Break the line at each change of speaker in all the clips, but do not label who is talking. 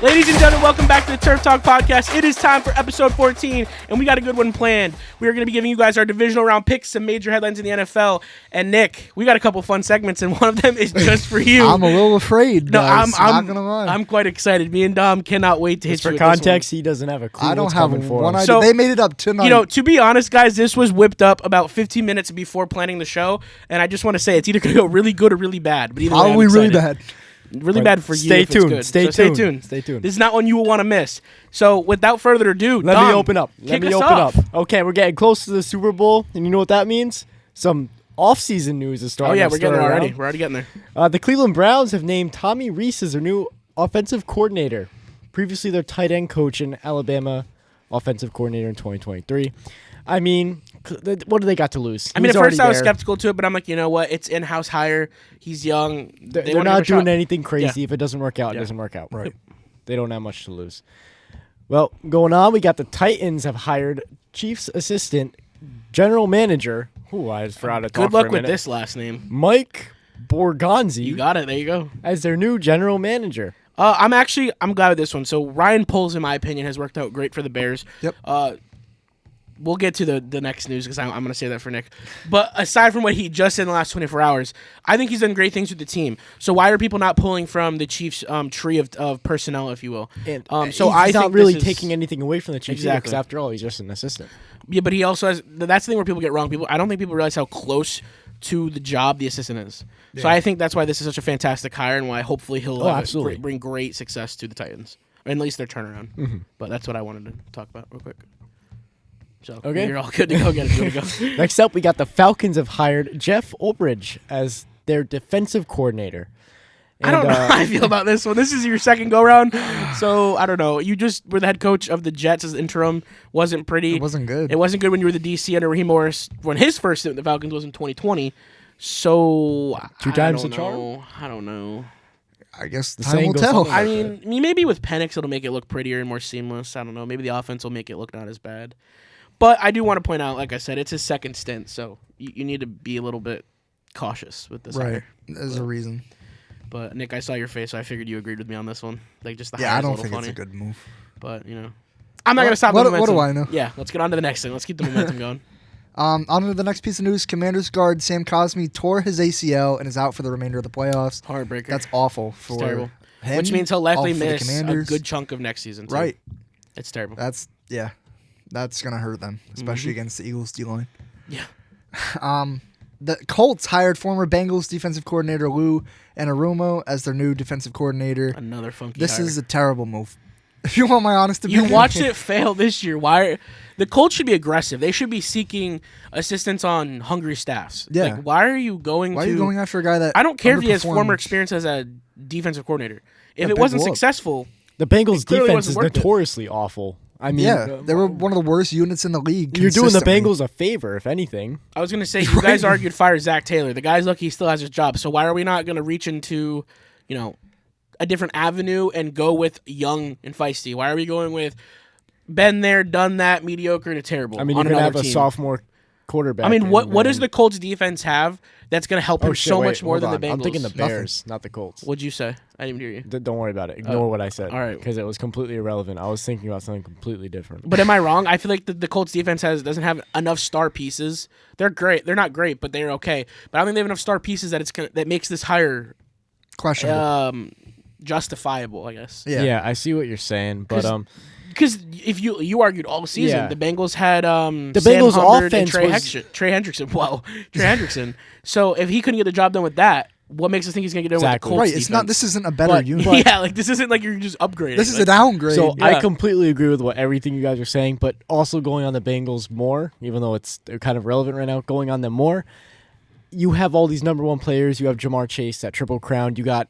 Ladies and gentlemen, welcome back to the Turf Talk Podcast. It is time for episode 14, and we got a good one planned. We are going to be giving you guys our divisional round picks, some major headlines in the NFL. And Nick, we got a couple fun segments, and one of them is just for you.
I'm a little afraid.
No,
guys.
I'm
not gonna lie.
I'm quite excited. Me and Dom cannot wait to hit you
For
with
context, he doesn't have a clue.
I don't
what's
have
coming for
one
him.
idea.
So,
they made it up tonight.
You know, to be honest, guys, this was whipped up about 15 minutes before planning the show, and I just want to say it's either going to go really good or really bad. But either way, I'm
probably really
excited.
bad.
Really bad for you.
Stay
if it's
tuned.
good.
Stay
So
tuned.
Stay tuned.
Stay tuned.
This is not one you will want to miss. So, without further ado,
Let
Dom,
me open up. Let
kick
me
us
open
off.
up. Okay, we're getting close to the Super Bowl, and you know what that means? Some off-season news is
Oh
starting.
yeah,
to
we're getting there
stir
already.
around.
We're already getting there.
The Cleveland Browns have named Tommy Rees as their new offensive coordinator. Previously, their tight end coach in Alabama, offensive coordinator in 2023. I mean, what do they got to lose?
I mean,
He's
at first
already
I was
there.
skeptical to it, but I'm like, you know what? It's in-house hire. He's young.
They're
wanna give
not
it a shot.
doing anything crazy.
Yeah.
If it doesn't work out,
Yeah.
it doesn't work out.
Right.
They don't have much to lose. Well, going on, we got the Titans have hired Chiefs assistant general manager. Who I just forgot to talk
Good
for
luck
a
with
minute.
this last name.
Mike Borgonzi
You got it. There you go.
as their new general manager.
I'm glad with this one. So Ryan Poles, in my opinion, has worked out great for the Bears.
Yep.
We'll get to the next news because I'm going to say that for Nick. But aside from what he just said in the last 24 hours, I think he's done great things with the team. So why are people not pulling from the Chiefs' tree of personnel, if you will?
And
So
he's
I
not
think
really
this is-
taking anything away from the Chiefs
Exactly.
because after all, he's just an assistant.
Yeah, but he also has. That's the thing where people get wrong. I don't think people realize how close to the job the assistant is. So I think that's why this is such a fantastic hire and why hopefully he'll
absolutely.
bring great success to the Titans, or at least their turnaround.
Mm-hmm.
But that's what I wanted to talk about real quick. So
Okay.
you're all good to go. Get it. Good to go.
Next up, we got the Falcons have hired Jeff Ulbrich as their defensive coordinator.
I don't know how I feel about this one. This is your second go round, so I don't know. You just were the head coach of the Jets as interim. Wasn't pretty.
It wasn't good.
It wasn't good when you were the DC under Raheem Morris. When his first stint with the Falcons was in 2020. So
Two times the charm?
I don't know.
I guess
The
time
saying
will
goes
tell.
something
I
like
mean, maybe with Penix it'll make it look prettier and more seamless. I don't know. Maybe the offense will make it look not as bad. But I do want to point out, like I said, it's his second stint, so you need to be a little bit cautious with this
Right.
hire.
There's a reason.
But Nick, I saw your face, so I figured you agreed with me on this one. Like just the
Yeah, I
hire's
don't
a little
think
funny.
it's a good move.
But you know, I'm not gonna stop.
What
the
do
momentum.
I know?
Yeah, let's get on to the next thing. Let's keep the momentum going.
On to the next piece of news. Commanders guard Sam Cosmi tore his ACL and is out for the remainder of the playoffs.
Heartbreaker.
That's awful for
terrible.
him.
Which means he'll likely
awful for the
miss a
Commanders.
good chunk of next season. Too.
Right.
It's terrible.
That's gonna hurt them, especially against the Eagles D line.
Yeah.
The Colts hired former Bengals defensive coordinator Lou Anarumo as their new defensive coordinator.
Another funky.
This
hire.
is a terrible move. If you want my honest
You
opinion,
watched it fail this year. The Colts should be aggressive. They should be seeking assistance on hungry staffs.
Yeah.
Like, why are you going
Why
to
are you going after a guy that
I don't care if he has
underperformed?
former experience as a defensive coordinator. If
Yeah,
it
big
wasn't
whoop.
successful,
The Bengals
It clearly
defense
wasn't
is
worth it.
notoriously awful. I mean,
Yeah, they were one of the worst units in the league.
you're doing the
consistently.
Bengals a favor, if anything.
I was going to say, you guys argued fire Zach Taylor. The guy's lucky he still has his job. So why are we not going to reach into, a different avenue and go with young and feisty? Why are we going with been there, done that, mediocre to terrible?
I mean,
on
you're going to
another
have a
team?
sophomore quarterback.
I mean, what
and-
does the Colts defense have that's going to help
Oh,
him
shit,
so
wait,
much more
hold
than the
on.
Bengals?
I'm thinking the
Nothing.
Bears, not the Colts.
What'd you say? I didn't hear you.
Don't worry about it. Ignore what I said.
all right.
Because it was completely irrelevant. I was thinking about something completely different.
But am I wrong? I feel like the Colts defense doesn't have enough star pieces. They're great. They're not great, but they're okay. But I don't think they have enough star pieces that makes this hire
questionable.
justifiable, I guess.
Yeah, I see what you're saying, but
Because if you argued all season,
Yeah.
the Bengals had
The
Sam
Bengals'
Hubbard and
offense
Trey
was-
Trey Hendrickson. Wow, Trey Hendrickson. So if he couldn't get the job done with that, what makes us think he's going to get done
Exactly.
with the Colts
Right, it's not.
defense?
This isn't a better
But-
unit.
Yeah, like this isn't like you're just upgrading.
This is
like,
a downgrade.
so
Yeah.
I completely agree with everything you guys are saying, but also going on the Bengals more, even though they're kind of relevant right now, going on them more, you have all these number one players. You have Jamar Chase, that triple crown. You got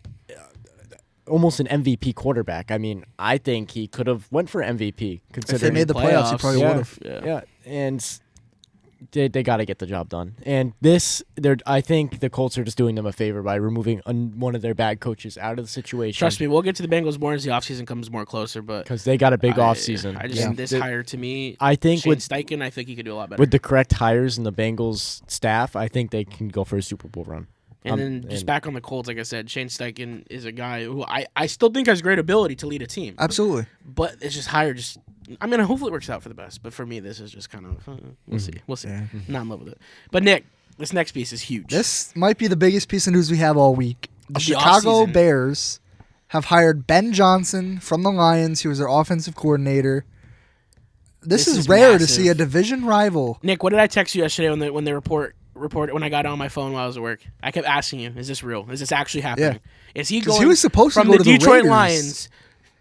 almost an MVP quarterback. I mean, I think he could have went for MVP.
if they
Considering
made the playoffs, he
playoffs.
probably
yeah,
would have.
Yeah.
and they got to get the job done. And I think the Colts are just doing them a favor by removing one of their bad coaches out of the situation.
Trust me, we'll get to the Bengals more as the offseason comes more closer. But
because they got a big offseason.
I just think this hire to me,
I think
Shane
with
Steichen, I think he could do a lot better.
with the correct hires and the Bengals staff, I think they can go for a Super Bowl run.
And then just back on the Colts, like I said, Shane Steichen is a guy who I still think has great ability to lead a team.
Absolutely.
But it's just higher. I mean, hopefully it works out for the best. But for me, this is just kind of, we'll see. We'll see.
Yeah.
Not in love with it. But Nick, this next piece is huge.
This might be the biggest piece of news we have all week. The
Of the
Chicago
offseason.
Bears have hired Ben Johnson from the Lions, who was their offensive coordinator. This is rare to
massive.
see a division rival.
Nick, what did I text you yesterday when they reported when I got on my phone while I was at work? I kept asking you, is this real? Is this actually happening? Is he
'Cause
going
he was supposed to
from
go
the
to the
Detroit
Raiders.
Lions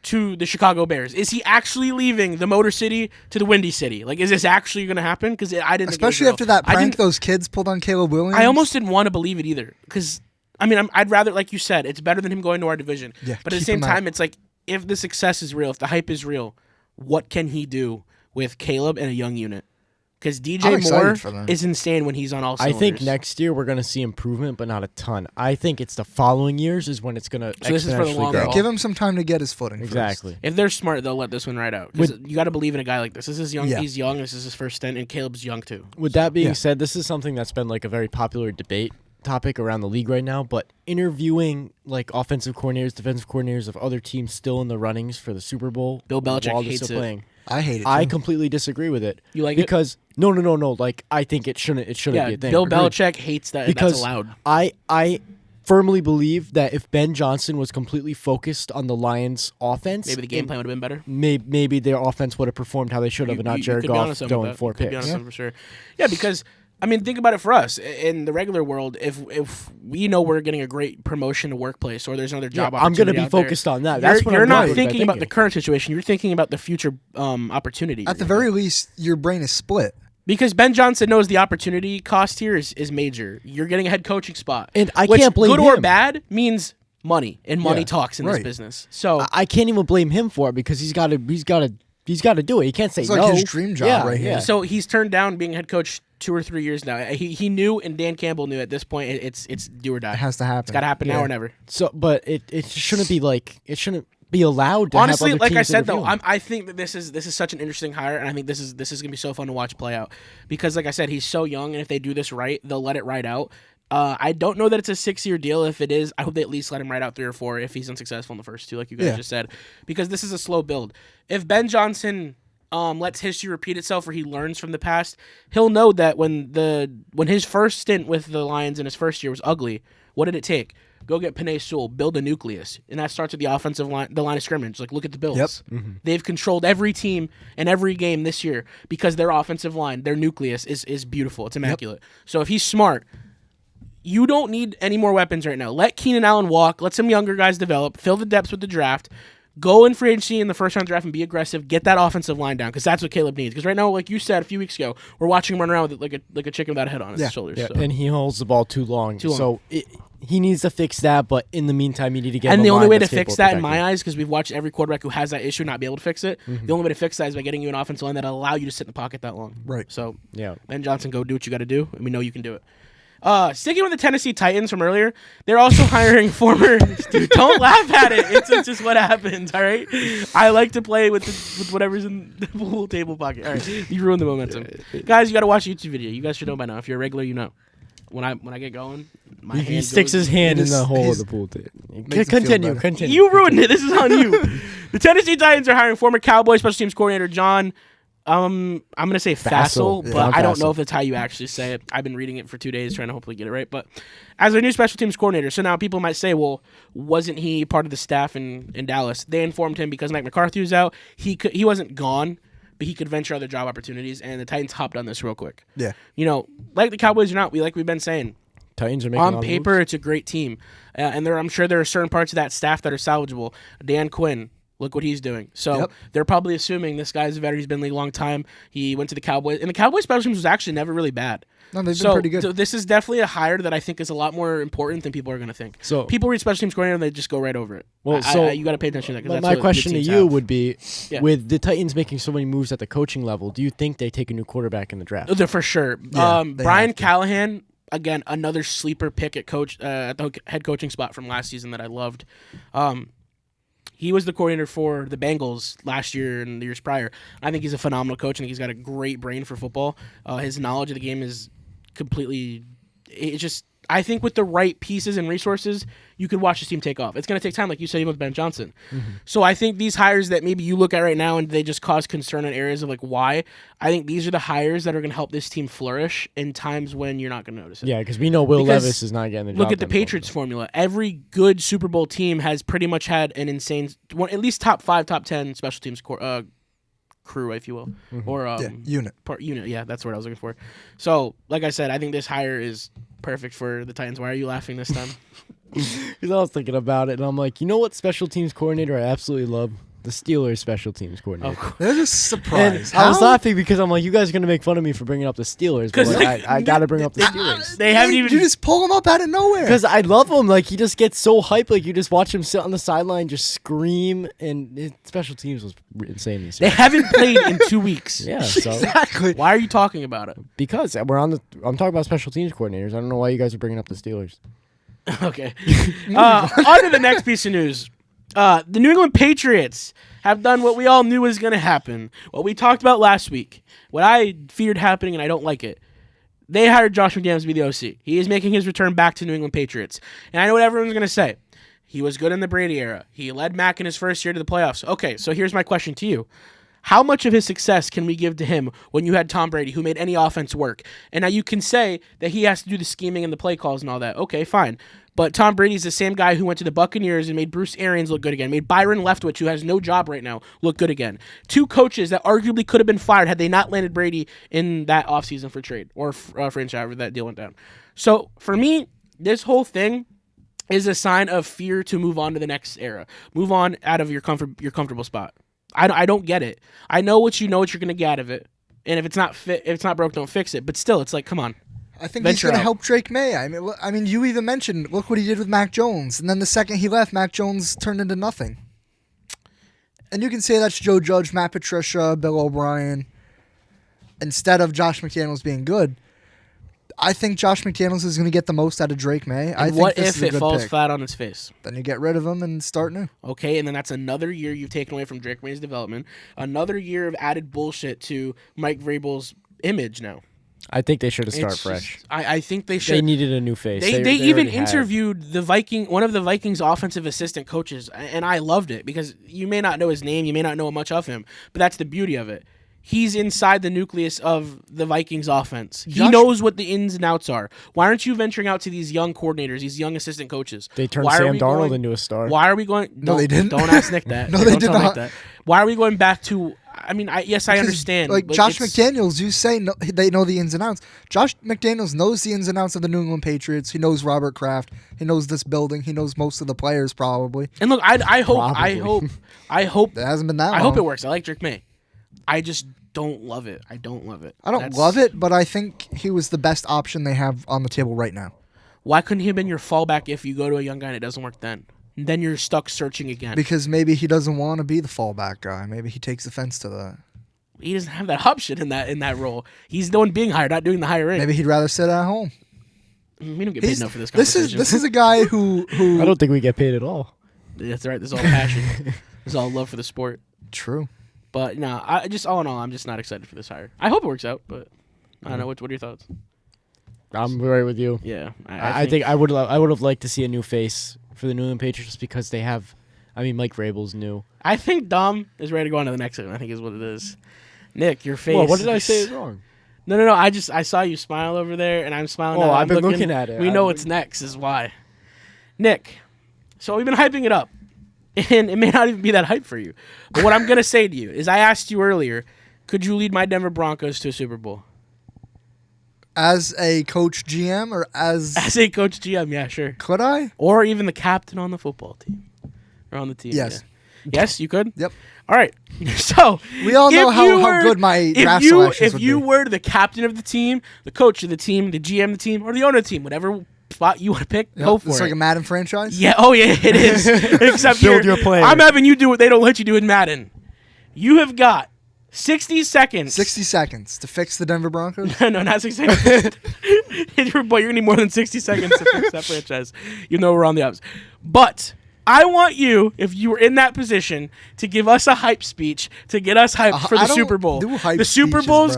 to the Chicago Bears? Is he actually leaving the Motor City to the Windy City? Like, is this actually going to happen? Because I didn't think it was
Especially
real.
after that
I
prank
didn't-
those kids pulled on Caleb Williams.
I almost didn't want to believe it either. Because, I mean, I'd rather, like you said, it's better than him going to our division.
Yeah,
but at the
keep
same
him out.
time, it's like, if the success is real, if the hype is real, what can he do with Caleb and a young unit? Because
I'm
DJ
excited
Moore
for them.
is insane when he's on all
I
cylinders.
think next year we're going to see improvement, but not a ton. I think it's the following years is when it's going to
So this is for the
exponentially
long
grow.
haul.
Give him some time to get his footing. first.
Exactly.
If they're smart, they'll let this one ride out. Because you got to believe in a guy like this. This is young.
Yeah.
He's young. This is his first stint, and Caleb's young too.
With that being
Yeah.
said, this is something that's been like a very popular debate topic around the league right now, but interviewing like offensive coordinators, defensive coordinators of other teams still in the runnings for the Super Bowl,
Bill Belichick
while they're
hates
still
it.
playing.
I hate it.
I
too.
completely disagree with it.
You like it?
because no. Like I think it shouldn't
Yeah,
be a thing.
Bill
Agreed.
Belichick hates that.
Because
That's allowed.
I firmly believe that if Ben Johnson was completely focused on the Lions' offense,
Maybe the game plan would have been better.
maybe their offense would have performed how they should have, and not Jared
could be
Goff
honest with
throwing
that.
4
You could be
picks.
honest with it for sure. Yeah, because I mean, think about it for us in the regular world. If we know we're getting a great promotion to workplace, or there's another job,
I'm going to
opportunity
be
out there,
focused on that. That's what
you're
I'm
not
worried
thinking about the
thinking.
current situation. You're thinking about the future opportunity.
At the very least, your brain is split.
Because Ben Johnson knows the opportunity cost here is major. You're getting a head coaching spot,
And I
which,
can't blame
good or
him.
bad means money, and money
Yeah,
talks in this
right.
business. So
I can't even blame him for it because he's got to do it. He can't say
It's
no.
like his dream job
Yeah,
right here.
yeah.
So he's turned down being head coach 2 or 3 years now. He knew, and Dan Campbell knew at this point it's do or die.
It has to happen.
It's got to happen now or never.
So, but it shouldn't be like it shouldn't be allowed to
Honestly,
have other
like I
teams
said though,
interview him.
I think that this is such an interesting hire, and I think this is gonna be so fun to watch play out because, like I said, he's so young, and if they do this right, they'll let it ride out. I don't know that it's a 6-year deal. If it is, I hope they at least let him ride out 3 or 4 if he's unsuccessful in the first 2, like you guys just said, because this is a slow build. If Ben Johnson lets history repeat itself, or he learns from the past, he'll know that when his first stint with the Lions in his first year was ugly, what did it take? Go get Penei Sewell, build a nucleus, and that starts with the offensive line, the line of scrimmage. Like, look at the Bills.
Yep.
They've controlled every team and every game this year because their offensive line, their nucleus, is beautiful. It's immaculate. So if he's smart, you don't need any more weapons right now. Let Keenan Allen walk. Let some younger guys develop. Fill the depths with the draft. Go in free agency in the first round draft and be aggressive. Get that offensive line down because that's what Caleb needs. Because right now, like you said a few weeks ago, we're watching him run around with like a chicken without a head on his shoulders.
Yeah,
so.
and he holds the ball too long.
Too long.
So he needs to fix that. But in the meantime, you need to get.
And
him
the
a
only
line
way to
that's
fix
capable
that,
of
in my
protecting.
eyes, because we've watched every quarterback who has that issue not be able to fix it, the only way to fix that is by getting you an offensive line that'll allow you to sit in the pocket that long.
Right.
So,
Yeah.
Ben Johnson, go do what you got to do, and we know you can do it. Sticking with the Tennessee Titans from earlier, they're also hiring former. Dude, don't laugh at it. It's just what happens. All right. I like to play with whatever's in the pool table pocket. All right, you ruined the momentum, guys. You got to watch a YouTube video. You guys should know by now. If you're a regular, you know. When I get going, my
He
hand
sticks
goes-
his hand in
It
the
is-
hole of
he's-
the pool.
makes him feel
Continue.
better.
You ruined it. This is on you. The Tennessee Titans are hiring former Cowboys special teams coordinator John. I'm gonna say Fassel,
Fassel.
but
Yeah.
I don't know
Fassel.
if that's how you actually say it. I've been reading it for 2 days, trying to hopefully get it right. But as their new special teams coordinator, so now people might say, well, wasn't he part of the staff in Dallas? They informed him because Mike McCarthy was out. He wasn't gone, but he could venture other job opportunities, and the Titans hopped on this real quick.
Yeah.
You know, like the Cowboys or not, we've been saying.
Titans are making
On
all the
paper,
moves.
it's a great team, and I'm sure there are certain parts of that staff that are salvageable. Dan Quinn, look what he's doing. So
Yep.
they're probably assuming this guy's a veteran. He's been in the league a long time. He went to the Cowboys, and the Cowboys special teams was actually never really bad.
No, they've
So,
been pretty good.
so this is definitely a hire that I think is a lot more important than people are going to think.
So-
people read special teams coordinator and they just go right over it.
Well, so
you got to pay attention to that. 'Cause
My,
that's
my
what good
question to
teams
you
have.
would be,
Yeah.
with the Titans making so many moves at the coaching level, do you think they take a new quarterback in the draft?
For sure.
Yeah, they
Brian
have to.
Callahan, again, another sleeper pick at the head coaching spot from last season that I loved. He was the coordinator for the Bengals last year and the years prior. I think he's a phenomenal coach. I think he's got a great brain for football. His knowledge of the game is completely. It's just. I think with the right pieces and resources, you could watch this team take off. It's going to take time, like you said, even with Ben Johnson. So I think these hires that maybe you look at right now and they just cause concern in areas of like why, I think these are the hires that are going to help this team flourish in times when you're not going to notice it.
Yeah, because we know Will
Because
Levis is not getting the job.
Look at the
done
Patriots formula. Every good Super Bowl team has pretty much had an insane, at least top 5, top 10 special teams crew, if you will, or
unit.
Unit. Yeah, that's what I was looking for. So, like I said, I think this hire is perfect for the Titans. Why are you laughing this time?
Because I was thinking about it, and I'm like, you know what special teams coordinator I absolutely love? The Steelers special teams coordinator.
Oh,
They're just surprised.
I was laughing because I'm like, you guys are going to make fun of me for bringing up the Steelers. But like, I got to bring up the Steelers.
They haven't even.
You just pull them up out of nowhere.
Because I love him. Like, he just gets so hyped. Like, you just watch him sit on the sideline, just scream. And special teams was insane this
They
year.
haven't played in 2 weeks.
Yeah, so.
Exactly.
Why are you talking about it?
Because I'm talking about special teams coordinators. I don't know why you guys are bringing up the Steelers.
Okay. On to the next piece of news. The New England Patriots have done what we all knew was going to happen. What we talked about last week. What I feared happening, and I don't like it. They hired Josh McDaniels to be the OC. He is making his return back to New England Patriots. And I know what everyone's going to say. He was good in the Brady era. He led Mac in his first year to the playoffs. Okay, so here's my question to you. How much of his success can we give to him when you had Tom Brady, who made any offense work? And now you can say that he has to do the scheming and the play calls and all that. Okay, fine. But Tom Brady's the same guy who went to the Buccaneers and made Bruce Arians look good again, made Byron Leftwich, who has no job right now, look good again. 2 coaches that arguably could have been fired had they not landed Brady in that offseason for trade or franchise, however that deal went down. So for me, this whole thing is a sign of fear to move on to the next era. Move on out of your comfortable spot. I don't get it. I know what you're going to get out of it. And if it's not broke, don't fix it. But still, it's like, come on.
I think he's going to help Drake May. I mean, you even mentioned, look what he did with Mac Jones. And then the second he left, Mac Jones turned into nothing. And you can say that's Joe Judge, Matt Patricia, Bill O'Brien, instead of Josh McDaniels being good. I think Josh McDaniels is going to get the most out of Drake May.
And I think what if it falls flat on his face?
Then you get rid of him and start new.
Okay, and then that's another year you've taken away from Drake May's development. Another year of added bullshit to Mike Vrabel's image now.
I think they should have started fresh.
I think they should.
They needed a new face.
They even interviewed one of the Vikings offensive assistant coaches, and I loved it because you may not know his name, you may not know much of him, but that's the beauty of it. He's inside the nucleus of the Vikings offense. He knows what the ins and outs are. Why aren't you venturing out to these young coordinators, these young assistant coaches?
They turned Sam Darnold into a star.
Why are we going?
No, they didn't.
Don't ask Nick that.
No, they did not.
That. Why are we going back to? I mean, yes, I understand.
Like Josh McDaniels, you say they know the ins and outs. Josh McDaniels knows the ins and outs of the New England Patriots. He knows Robert Kraft. He knows this building. He knows most of the players probably.
And look, I hope
it hasn't been that long.
I hope it works. I like Drake May. I just don't love it. I don't love it.
I don't love it, but I think he was the best option they have on the table right now.
Why couldn't he have been your fallback if you go to a young guy and it doesn't work then? Then you're stuck searching again.
Because maybe he doesn't want to be the fallback guy. Maybe he takes offense to that.
He doesn't have that option in that role. He's the one being hired, not doing the hiring.
Maybe he'd rather sit at home.
We don't get paid enough for this conversation.
This is a guy who
I don't think we get paid at all.
That's right. This is all passion. This is all love for the sport.
True.
But no, all in all, I'm just not excited for this hire. I hope it works out, but I don't know. What are your thoughts?
I'm right with you.
Yeah,
I think I would have liked to see a new face for the New England Patriots because they have. I mean, Mike Vrabel's new.
I think Dom is ready to go on to the next one. I think is what it is. Nick, your face.
Well, what did I say is wrong?
No. I saw you smile over there, and I'm smiling.
Oh, I've been looking at it.
We know what's next is why. Nick, so we've been hyping it up. And it may not even be that hype for you. But what I'm going to say to you is I asked you earlier, could you lead my Denver Broncos to a Super Bowl?
As a coach GM or as...
As a coach GM, yeah, sure.
Could I?
Or even the captain on the football team. Or on the team,
yes.
Yeah. Yes, you could?
Yep.
All right. So...
We all know how good my draft selections would be.
If you were the captain of the team, the coach of the team, the GM of the team, or the owner of the team, whatever... spot you want to pick, go for it.
It's like a Madden franchise?
Yeah, oh yeah, it is. Except
build your player.
I'm having you do what they don't let you do in Madden. You have got 60 seconds.
60 seconds to fix the Denver Broncos?
No, not 60 seconds. Boy, you're going to need more than 60 seconds to fix that franchise. You know we're on the ups. But I want you, if you were in that position, to give us a hype speech to get us hyped for the Super Bowl. The Super Bowl's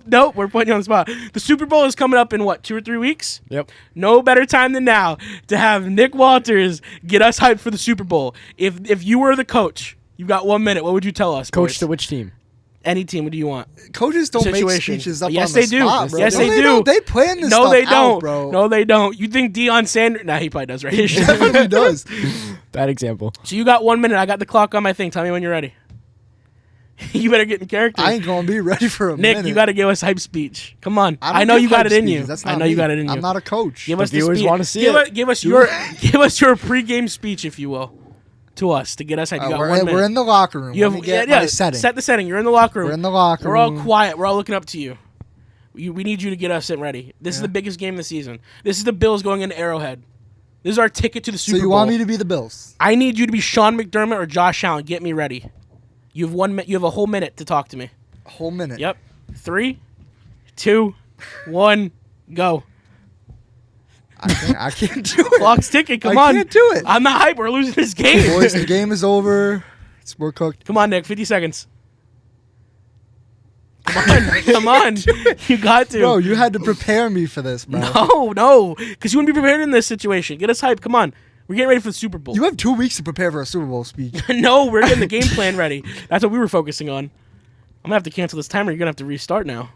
nope, we're putting you on the spot. The Super Bowl is coming up in what, 2 or 3 weeks?
Yep.
No better time than now to have Nick Walters get us hyped for the Super Bowl. If you were the coach, you've got 1 minute. What would you tell us?
Coach
boys?
to which team?
Any team. What do you want?
Coaches don't make
Situation.
speeches up
Yes,
on the
they do.
spot, bro.
Yes,
No,
they do.
don't. They plan this
No,
stuff
they don't.
out, bro.
No, they don't. You think Deion Sanders? Nah, he probably does, right?
He definitely does.
Bad example.
So you got 1 minute. I got the clock on my thing. Tell me when you're ready. You better get in character.
I ain't gonna be ready for a minute.
Nick, you got to give us hype speech. Come on.
I
I know
give
you got
hype
it in
speeches.
you.
That's
I
not
know you
me.
got it in you.
I'm not a coach.
Give us the
viewers
speech.
wanna see it.
Give us your pregame speech, if you will, to us to get us hyped. You got 1 minute.
We're in the locker room.
You
Let me get my setting.
Set the setting. You're in the locker room.
We're in the locker
We're
room.
all quiet. We're all looking up to you. We need you to get us ready. This is the biggest game of the season. This is the Bills going into Arrowhead. This is our ticket to the Super Bowl.
So you want me to be the Bills?
I need you to be Sean McDermott or Josh Allen. Get me ready. You have 1 minute. You have a whole minute to talk to me.
A whole minute.
Yep. 3, 2, 1, go.
I can't do it.
Clock's ticking. Come
I
on.
can't do it.
I'm not hype. We're losing this game.
Boys, the game is over. We're cooked.
Come on, Nick. 50 seconds. Come on. Come on. You got to.
Bro, you had to prepare me for this, bro.
No. Because you wouldn't be prepared in this situation. Get us hyped. Come on. We're getting ready for the Super Bowl.
You have 2 weeks to prepare for a Super Bowl speech.
No, we're getting the game plan ready. That's what we were focusing on. I'm going to have to cancel this timer. You're going to have to restart now.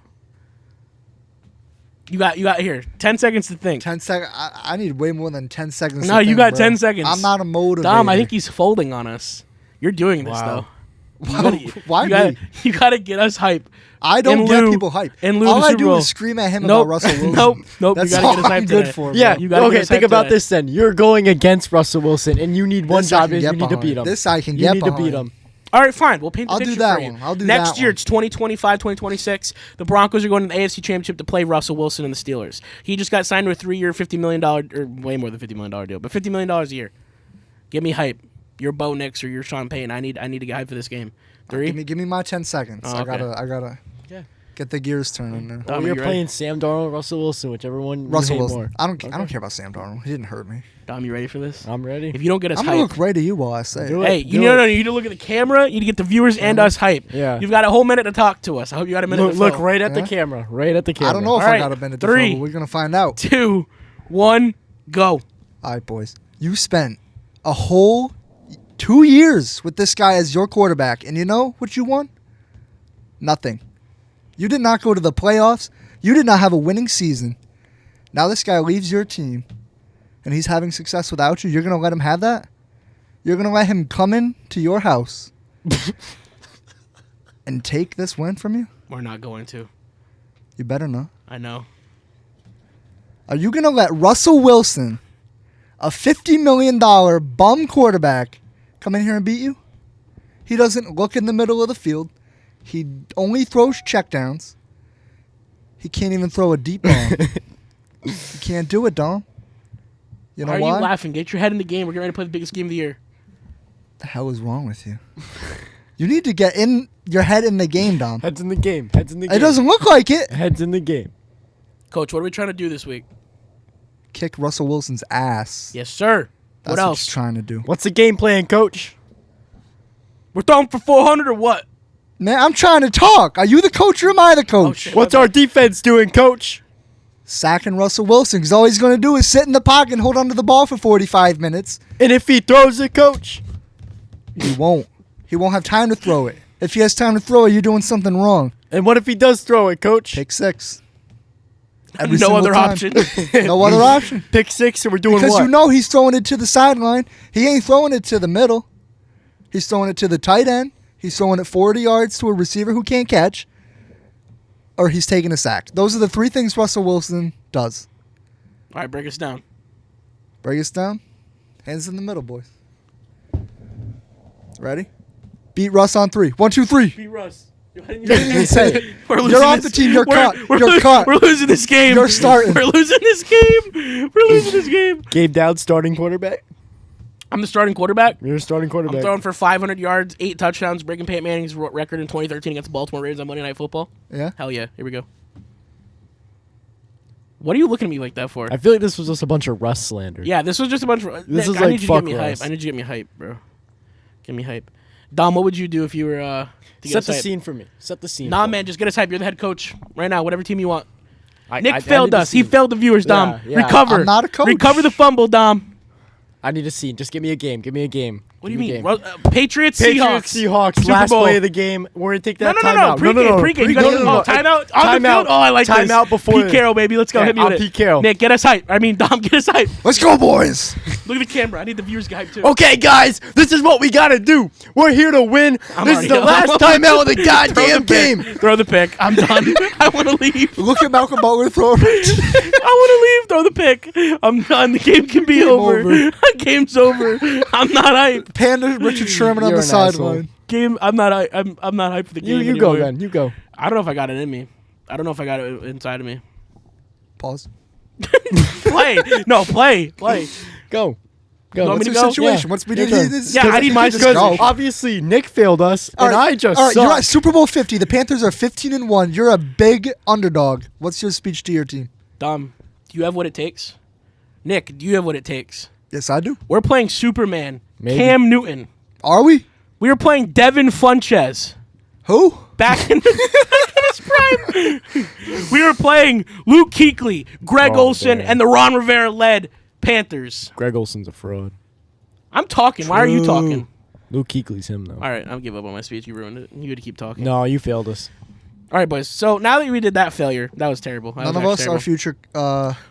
You got here 10 seconds to think.
10 seconds. I need way more than 10 seconds.
No,
to
you
think,
got
bro.
10 seconds.
I'm not a motivator.
Dom, I think he's folding on us. You're doing this,
Wow.
though.
Why
you
me?
You got to get us hype.
I don't
in
get
lieu-
people hype.
in lieu
All
of the
I
Super
do
Bowl.
is scream at him
Nope.
about Russell Wilson.
Nope.
That's
you got to
all
get us hyped
I'm good
today.
for.
Yeah,
You gotta
okay,
get us
think
hyped
about
today.
this then. You're going against Russell Wilson, and you need one
This I
job
can
is you
get
need to
behind.
beat him.
This I can
You
get
need to beat
behind.
him.
All right, fine. We'll paint the
I'll do
picture
that
for you.
one. I'll do
Next
that
year,
one.
it's 2025, 2026. The Broncos are going to the AFC Championship to play Russell Wilson and the Steelers. He just got signed to a 3-year, $50 million, or way more than $50 million deal, but $50 million a year. Give me hype. You're Bo Nix or you're Sean Payton. I need to get hype for this game. 3?
Give me my 10 seconds.
Oh,
I
okay.
gotta get the gears turning there.
Dom,
You're
you
playing Sam Darnold, Russell Wilson, whichever one
Russell
you hate
Wilson.
more.
I don't care about Sam Darnold. He didn't hurt me.
Dom, you ready for this?
I'm ready.
If you don't get us
I'm gonna
hype,
look right at you while I say
Do
it.
it.
hey, you need to look at the camera. You need to get the viewers and us hype.
Yeah.
You've got a whole minute to talk to us. I hope you got a minute to
Look
fill.
right at the
Yeah.
camera. Right at the camera.
I don't know if
All
I
right,
got a minute to
3,
fill, but we're gonna find out.
2, 1, go.
All right, boys. You spent a whole 2 years with this guy as your quarterback, and you know what you won? Nothing. You did not go to the playoffs. You did not have a winning season. Now this guy leaves your team, and he's having success without you. You're going to let him have that? You're going to let him come in to your house and take this win from you?
We're not going to.
You better not.
I know.
Are you going to let Russell Wilson, a $50 million bum quarterback, come in here and beat you? He doesn't look in the middle of the field. He only throws checkdowns. He can't even throw a deep bomb. You can't do it, Dom. You know
Why are
why?
you laughing? Get your head in the game. We're getting ready to play the biggest game of the year.
The hell is wrong with you? You need to get in your head in the game, Dom.
Heads in the game. Heads in the game.
It doesn't look like it.
Heads in the game.
Coach, what are we trying to do this week?
Kick Russell Wilson's ass.
Yes, sir.
That's
what else?
he's trying to do.
What's the game plan, Coach?
We're throwing for 400 or what?
Man, I'm trying to talk. Are you the coach or am I the coach?
shit.
What's our defense doing, Coach?
Sacking Russell Wilson because all he's going to do is sit in the pocket and hold onto the ball for 45 minutes.
And if he throws it, Coach?
He won't. He won't have time to throw it. If he has time to throw it, you're doing something wrong.
And what if he does throw it, Coach?
Pick six. Every
No
single
other
time.
option.
No other option.
Pick 6 and we're doing
Because
what?
you know he's throwing it to the sideline. He ain't throwing it to the middle. He's throwing it to the tight end. He's throwing it 40 yards to a receiver who can't catch. Or he's taking a sack. Those are the three things Russell Wilson does.
All right, break us down.
Break us down. Hands in the middle, boys. Ready? Beat Russ on 3. 1, 2, 3.
Beat Russ.
You didn't even say it.
We're
You're
losing
off
this-
the team. You're cut.
We're
You're cut.
We're losing this game.
You're starting.
We're losing this game. We're losing this game.
Game down, starting quarterback.
I'm the starting quarterback.
You're a starting quarterback.
I'm throwing for 500 yards, 8 touchdowns, breaking Peyton Manning's record in 2013 against the Baltimore Ravens on Monday Night Football.
Yeah?
Hell yeah. Here we go. What are you looking at me like that for?
I feel like this was just a bunch of Russ slander.
Yeah, this was just a bunch of.
This is
I
like
need you to
fuck
get me hype.
Russ.
I need you to get me hype, bro. Get me hype. Dom, what would you do if you were to get
Set
us
the
hype?
scene for me. Set the scene.
Nah,
for me.
man, just get us hype. You're the head coach right now. Whatever team you want.
I
Nick failed
need to
us. He
see-
failed the viewers, Dom.
Yeah, yeah.
Recover.
I'm not a coach.
Recover the fumble, Dom.
I need a scene. Just give me a game. Give me a game.
What do
Give
you
me a
mean?
game.
Patriots,
Seahawks.
Super
Last
Bowl.
play of the game. We're gonna take that
No.
timeout.
Pregame. You gotta timeout on the field. Oh, I like this.
Timeout before
Pete Carroll, baby. Let's go.
Okay,
Hit me
I'm
with it.
Pete Carroll.
Nick, get us hype. I mean, Dom, get us hype.
Let's go, boys.
Look at the camera. I need the viewers to get hype too.
Okay, guys, this is what we gotta do. We're here to win.
I'm
This is
already
the last
up.
timeout of the
Throw
goddamn
the pick.
game.
Throw the pick. I'm done. I want to leave.
Look at Malcolm Butler throw.
I want to leave. Throw the pick. I'm done. The game can be over.
over.
Game's over. I'm not hype.
Panda Richard Sherman on
You're
the
an asshole.
sideline.
Game. I'm not. I'm not hyped for the game.
You go
anymore.
then. You go.
I don't know if I got it in me. I don't know if I got it inside of me.
Pause.
Play. No, play.
Go.
You want
What's
me
the
to go?
situation?
Yeah.
What's we
Your
did?
turn.
Yeah, I need my
just
score.
go.
Obviously, Nick failed us,
All
and
right,
I just
all right,
suck.
you're at Super Bowl 50. The Panthers are 15-1. You're a big underdog. What's your speech to your team?
Dom, do you have what it takes? Nick, do you have what it takes?
Yes, I do.
We're playing Superman.
Maybe.
Cam Newton.
Are we?
We were playing Devin Funches.
Who?
Back in his prime. We were playing Luke Kuechly, Greg
Oh,
Olson,
damn.
and the Ron Rivera-led Panthers.
Greg Olson's a fraud.
I'm talking. Why are you
True.
talking?
Luke Kuechly's him though.
All right, I'll give up on my speech. You ruined it. You had to keep talking.
No, you failed us.
All right, boys. So now that we did that failure, that was terrible. That
None
was
of
actually
us
terrible.
are future.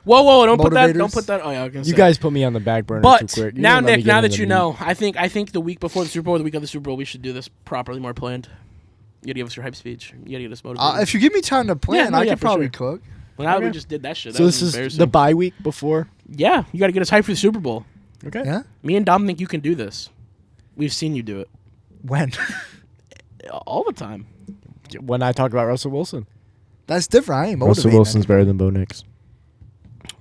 Whoa! Don't put that.
motivators.
Don't put that. Oh yeah, I was gonna
You
say.
guys put me on the back burner
But
too quick. You
now,
didn't let me
Nick,
get
now
into
that
the
you
meat.
know, I think the week before the Super Bowl, the week of the Super Bowl, we should do this properly, more planned. You gotta give us your hype speech. You gotta get us motivated.
If you give me time to plan,
no,
I
yeah,
could
for
probably
sure.
cook.
well, now that we
okay.
just did that shit.
So
that
this
was
is
embarrassing.
the bye week before.
Yeah, you gotta get us hyped for the Super Bowl.
Okay.
Yeah.
Me and Dom think you can do this. We've seen you do it
When?
all the time.
When I talk about Russell Wilson.
That's different. I ain't
Russell
motivated.
Wilson's better than Bo Nix.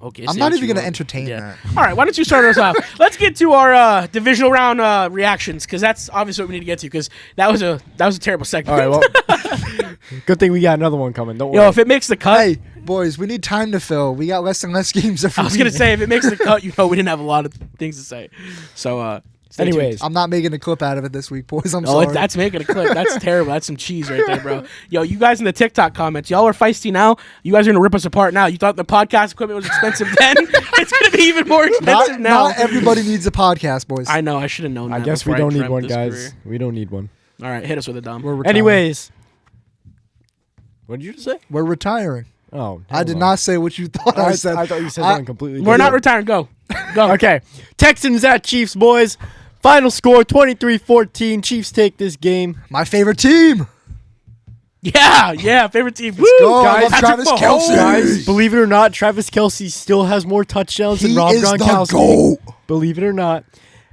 Okay,
I'm
say
not
what
even
you
gonna
want.
entertain
Yeah.
that.
All right, why don't you start us off? Let's get to our divisional round reactions because that's obviously what we need to get to because that was a terrible segment.
All right. Well, good thing we got another one coming. Don't
Yo,
worry.
if it makes the cut,
Hey, boys, we need time to fill. We got less and less games every
I was
week.
gonna say if it makes the cut, you know we didn't have a lot of things to say. So, stay tuned.
Anyways,
I'm not making a clip out of it this week, boys. I'm
Oh,
sorry.
that's making a clip. That's terrible. That's some cheese right there, bro. Yo, you guys in the TikTok comments, y'all are feisty now. You guys are gonna rip us apart now. You thought the podcast equipment was expensive then? It's gonna be even more expensive now.
Not everybody needs a podcast, boys.
I know. I should have known.
I
that
guess we
before
don't need
dreamt
one,
this
guys.
career.
We don't need one.
All right, hit us with it, Dom.
We're retiring.
Anyways, what did you just say?
We're retiring.
Oh,
I did not say what you thought I said.
I thought you said
I-
something completely.
We're not
different.
retiring. Go.
Okay, Texans at Chiefs, boys. Final score 23-14. Chiefs take this game.
My favorite team.
Yeah. Favorite team. Woo,
go. I
guys.
love
Patrick
Travis
Mahomes.
Kelce.
Guys, believe it or not, Travis Kelce still has more touchdowns than
He
Rob
is the
Gronkowski.
GOAT.
Believe it or not.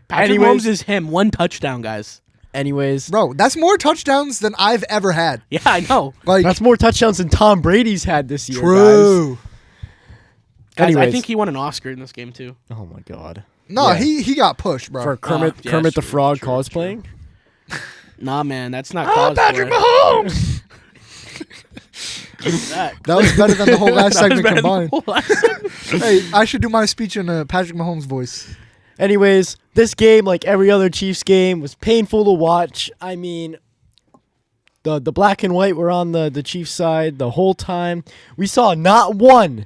Patrick
Anyways-
Mahomes is him. One touchdown, guys.
Anyways,
Bro, that's more touchdowns than I've ever had.
Yeah, I know.
Like,
that's more touchdowns than Tom Brady's had this year,
true.
Guys, I
Anyways.
think he won an Oscar in this game too.
guys. Oh my god.
No,
Yeah.
he got pushed, bro.
For Kermit,
yeah,
Kermit the
true,
Frog
true,
cosplaying.
Nah, man, that's not cosplay.
Patrick Mahomes.
That
That was better than the whole last
That was
segment
better than
combined.
the whole last segment.
Hey, I should do my speech in Patrick Mahomes' voice.
Anyways, this game, like every other Chiefs game, was painful to watch. I mean, the black and white were on the Chiefs side the whole time. We saw not one,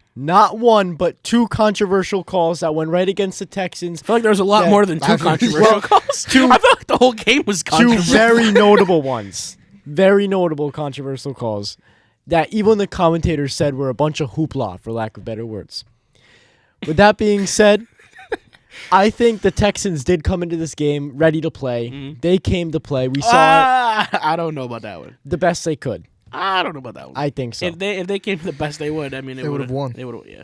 but two controversial calls that went right against the Texans.
I feel like there was a lot
Yeah,
more than two
I-
controversial
well,
calls. I feel like the whole game was
Two
controversial.
very notable ones. Very notable controversial calls that even the commentators said were a bunch of hoopla, for lack of better words. With that being said, I think the Texans did come into this game ready to play.
Mm-hmm.
They came to play. We saw it
I don't know about that one.
the best they could.
I don't know about that one.
I think so.
If they came to the best they would, I mean,
They would've won.
They would have, yeah.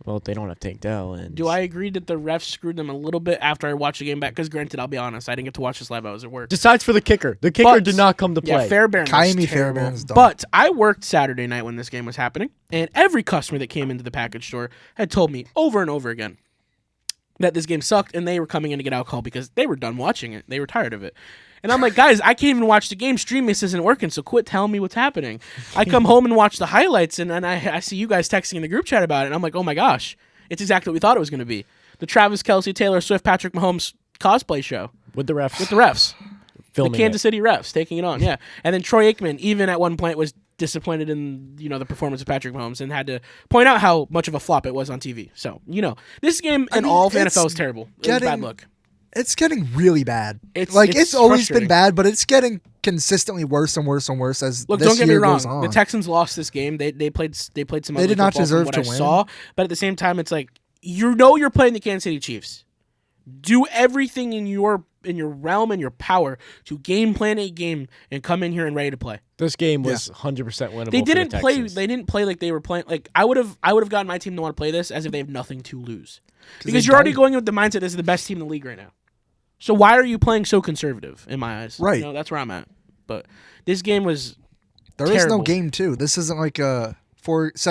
Well, they don't have Tank Dell. And
Do I agree that the refs screwed them a little bit after I watched the game back? Because granted, I'll be honest, I didn't get to watch this live. I was at work.
Besides for the kicker. The kicker
But-
did not come to play.
Yeah, Fairbairn was
Kaimi
terrible.
Fairbairn's dumb.
But I worked Saturday night when this game was happening, and every customer that came into the package store had told me over and over again, that this game sucked, and they were coming in to get alcohol because they were done watching it. They were tired of it. And I'm like, guys, I can't even watch the game. Streamless isn't working, so quit telling me what's happening. I come home and watch the highlights, and I see you guys texting in the group chat about it, and I'm like, oh my gosh, it's exactly what we thought it was going to be. The Travis Kelce, Taylor Swift, Patrick Mahomes cosplay show.
With the refs.
With the refs.
Filming
the Kansas City refs taking it on, yeah. And then Troy Aikman, even at one point, was disappointed in the performance of Patrick Mahomes and had to point out how much of a flop it was on TV. So, this game and all of the NFL is terrible. It's a bad look.
It's getting really bad.
It's
always been bad, but it's getting consistently worse and worse and worse as
Look,
this
don't get me
year
wrong.
goes on.
The Texans lost this game. They played some.
They did not deserve to
win.
win.
Saw, but at the same time, it's like you're playing the Kansas City Chiefs. Do everything in your realm and your power to game plan a game and come in here and ready to play.
This game was 100% winnable.
They didn't
for the
play.
Texans.
They didn't play like they were playing. Like I would have gotten my team to want to play this as if they have nothing to lose, because you're already going with the mindset this is the best team in the league right now. So why are you playing so conservative in my eyes?
Right.
That's where I'm at. But this game was.
There is no game 2. This isn't like a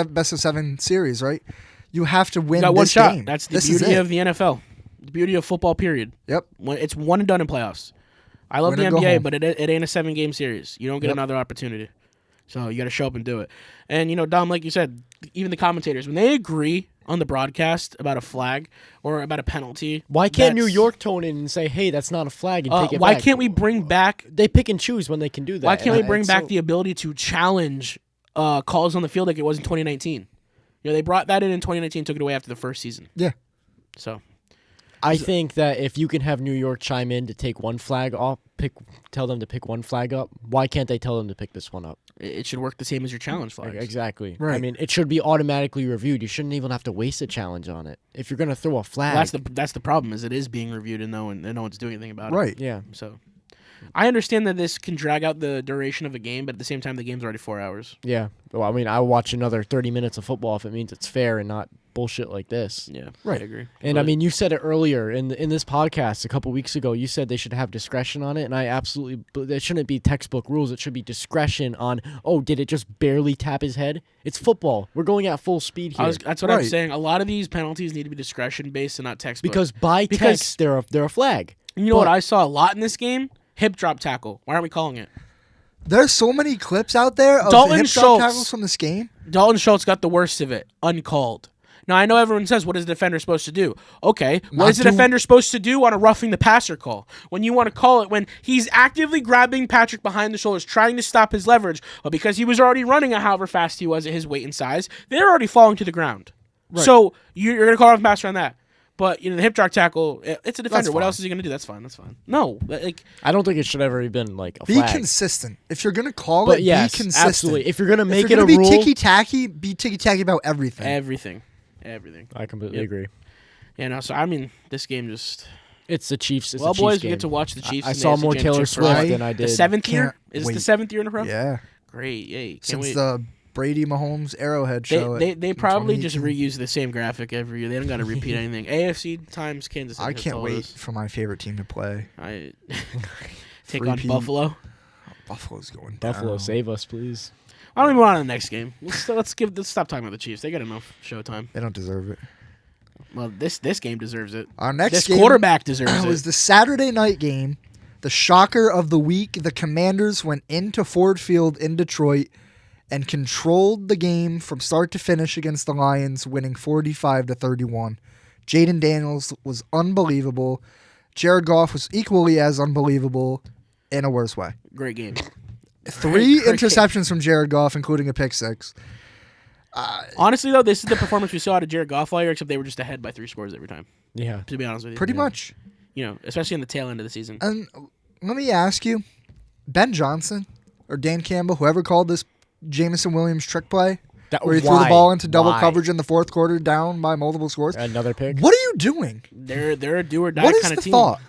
best of 7 series, right? You have to win.
You got one
this
shot.
game.
That's the beauty of the NFL. The beauty of football. Period.
Yep.
It's one and done in playoffs. I love the NBA, but it ain't a 7-game series. You don't get another opportunity. So you got to show up and do it. And, Dom, like you said, even the commentators, when they agree on the broadcast about a flag or about a penalty.
Why can't New York tone in and say, hey, that's not a flag, and take it
why
back?
Can't we bring back...
They pick and choose when they can do that.
Why can't we bring back the ability to challenge calls on the field like it was in 2019? They brought that in 2019, took it away after the first season.
Yeah.
So...
I think that if you can have New York chime in to take one flag off, tell them to pick one flag up, why can't they tell them to pick this one up?
It should work the same as your challenge flags.
Exactly.
Right.
I mean, it should be automatically reviewed. You shouldn't even have to waste a challenge on it. If you're going to throw a flag.
Well, that's the problem, is it is being reviewed and no one's doing anything about it.
Right.
Yeah.
So I understand that this can drag out the duration of a game, but at the same time, the game's already 4 hours.
Yeah. Well, I mean, I'll watch another 30 minutes of football if it means it's fair and not bullshit like this.
Yeah,
right.
I agree.
And I mean, you said it earlier in this podcast a couple weeks ago. You said they should have discretion on it, and I absolutely. There shouldn't be textbook rules. It should be discretion on. Oh, did it just barely tap his head? It's football. We're going at full speed here.
That's what I'm saying. A lot of these penalties need to be discretion based and not textbook.
Because text, they're a flag.
You know what I saw a lot in this game? Hip drop tackle. Why aren't we calling it?
There's so many clips out there of
Dalton
hip drop tackles from this game.
Dalton Schultz got the worst of it, uncalled. Now, I know everyone says, what is the defender supposed to do? Okay, what is the defender supposed to do on a roughing the passer call? When you want to call it, when he's actively grabbing Patrick behind the shoulders, trying to stop his leverage, but because he was already running at however fast he was at his weight and size, they're already falling to the ground. Right. So you're going to call off the passer on that. But the hip drop tackle, it's a defender. What else is he going to do? That's fine. No,
I don't think it should ever have been like a
flag.
Be
consistent. If you're going to call it, be consistent.
Absolutely. If you're going to make
it a rule,
be
ticky-tacky, be ticky-tacky about everything.
Everything.
I completely agree.
Yeah, no, so I mean, this game just...
It's the Chiefs.
Well, boys, we get to watch the Chiefs.
I saw more Taylor Swift than I did.
The 7th year? Is it the 7th year in a row?
Yeah.
Great, yay.
Since the Brady Mahomes Arrowhead show.
They probably just reuse the same graphic every year. They don't got to repeat anything. AFC times Kansas City.
I can't wait for my favorite team to play.
Take on Buffalo.
Buffalo's going
Buffalo,
down.
save us, please.
I don't even want on the next game. Let's stop talking about the Chiefs. They got enough showtime.
They don't deserve it.
Well, this game deserves it.
Our next
this
game
quarterback deserves it.
Was the Saturday night game, the shocker of the week. The Commanders went into Ford Field in Detroit and controlled the game from start to finish against the Lions, winning 45-31. Jaden Daniels was unbelievable. Jared Goff was equally as unbelievable in a worse way.
Great game.
3 interceptions from Jared Goff, including a pick 6.
Honestly, though, this is the performance we saw out of Jared Goff all year, except they were just ahead by 3 scores every time.
Yeah.
To be honest with you.
Pretty much.
Especially in the tail end of the season.
And let me ask you, Ben Johnson or Dan Campbell, whoever called this Jameson Williams trick play, where he threw the ball into double coverage in the 4th quarter down by multiple scores.
Another pick.
What are you doing?
They're a do or die
kind
of team.
What is the thought?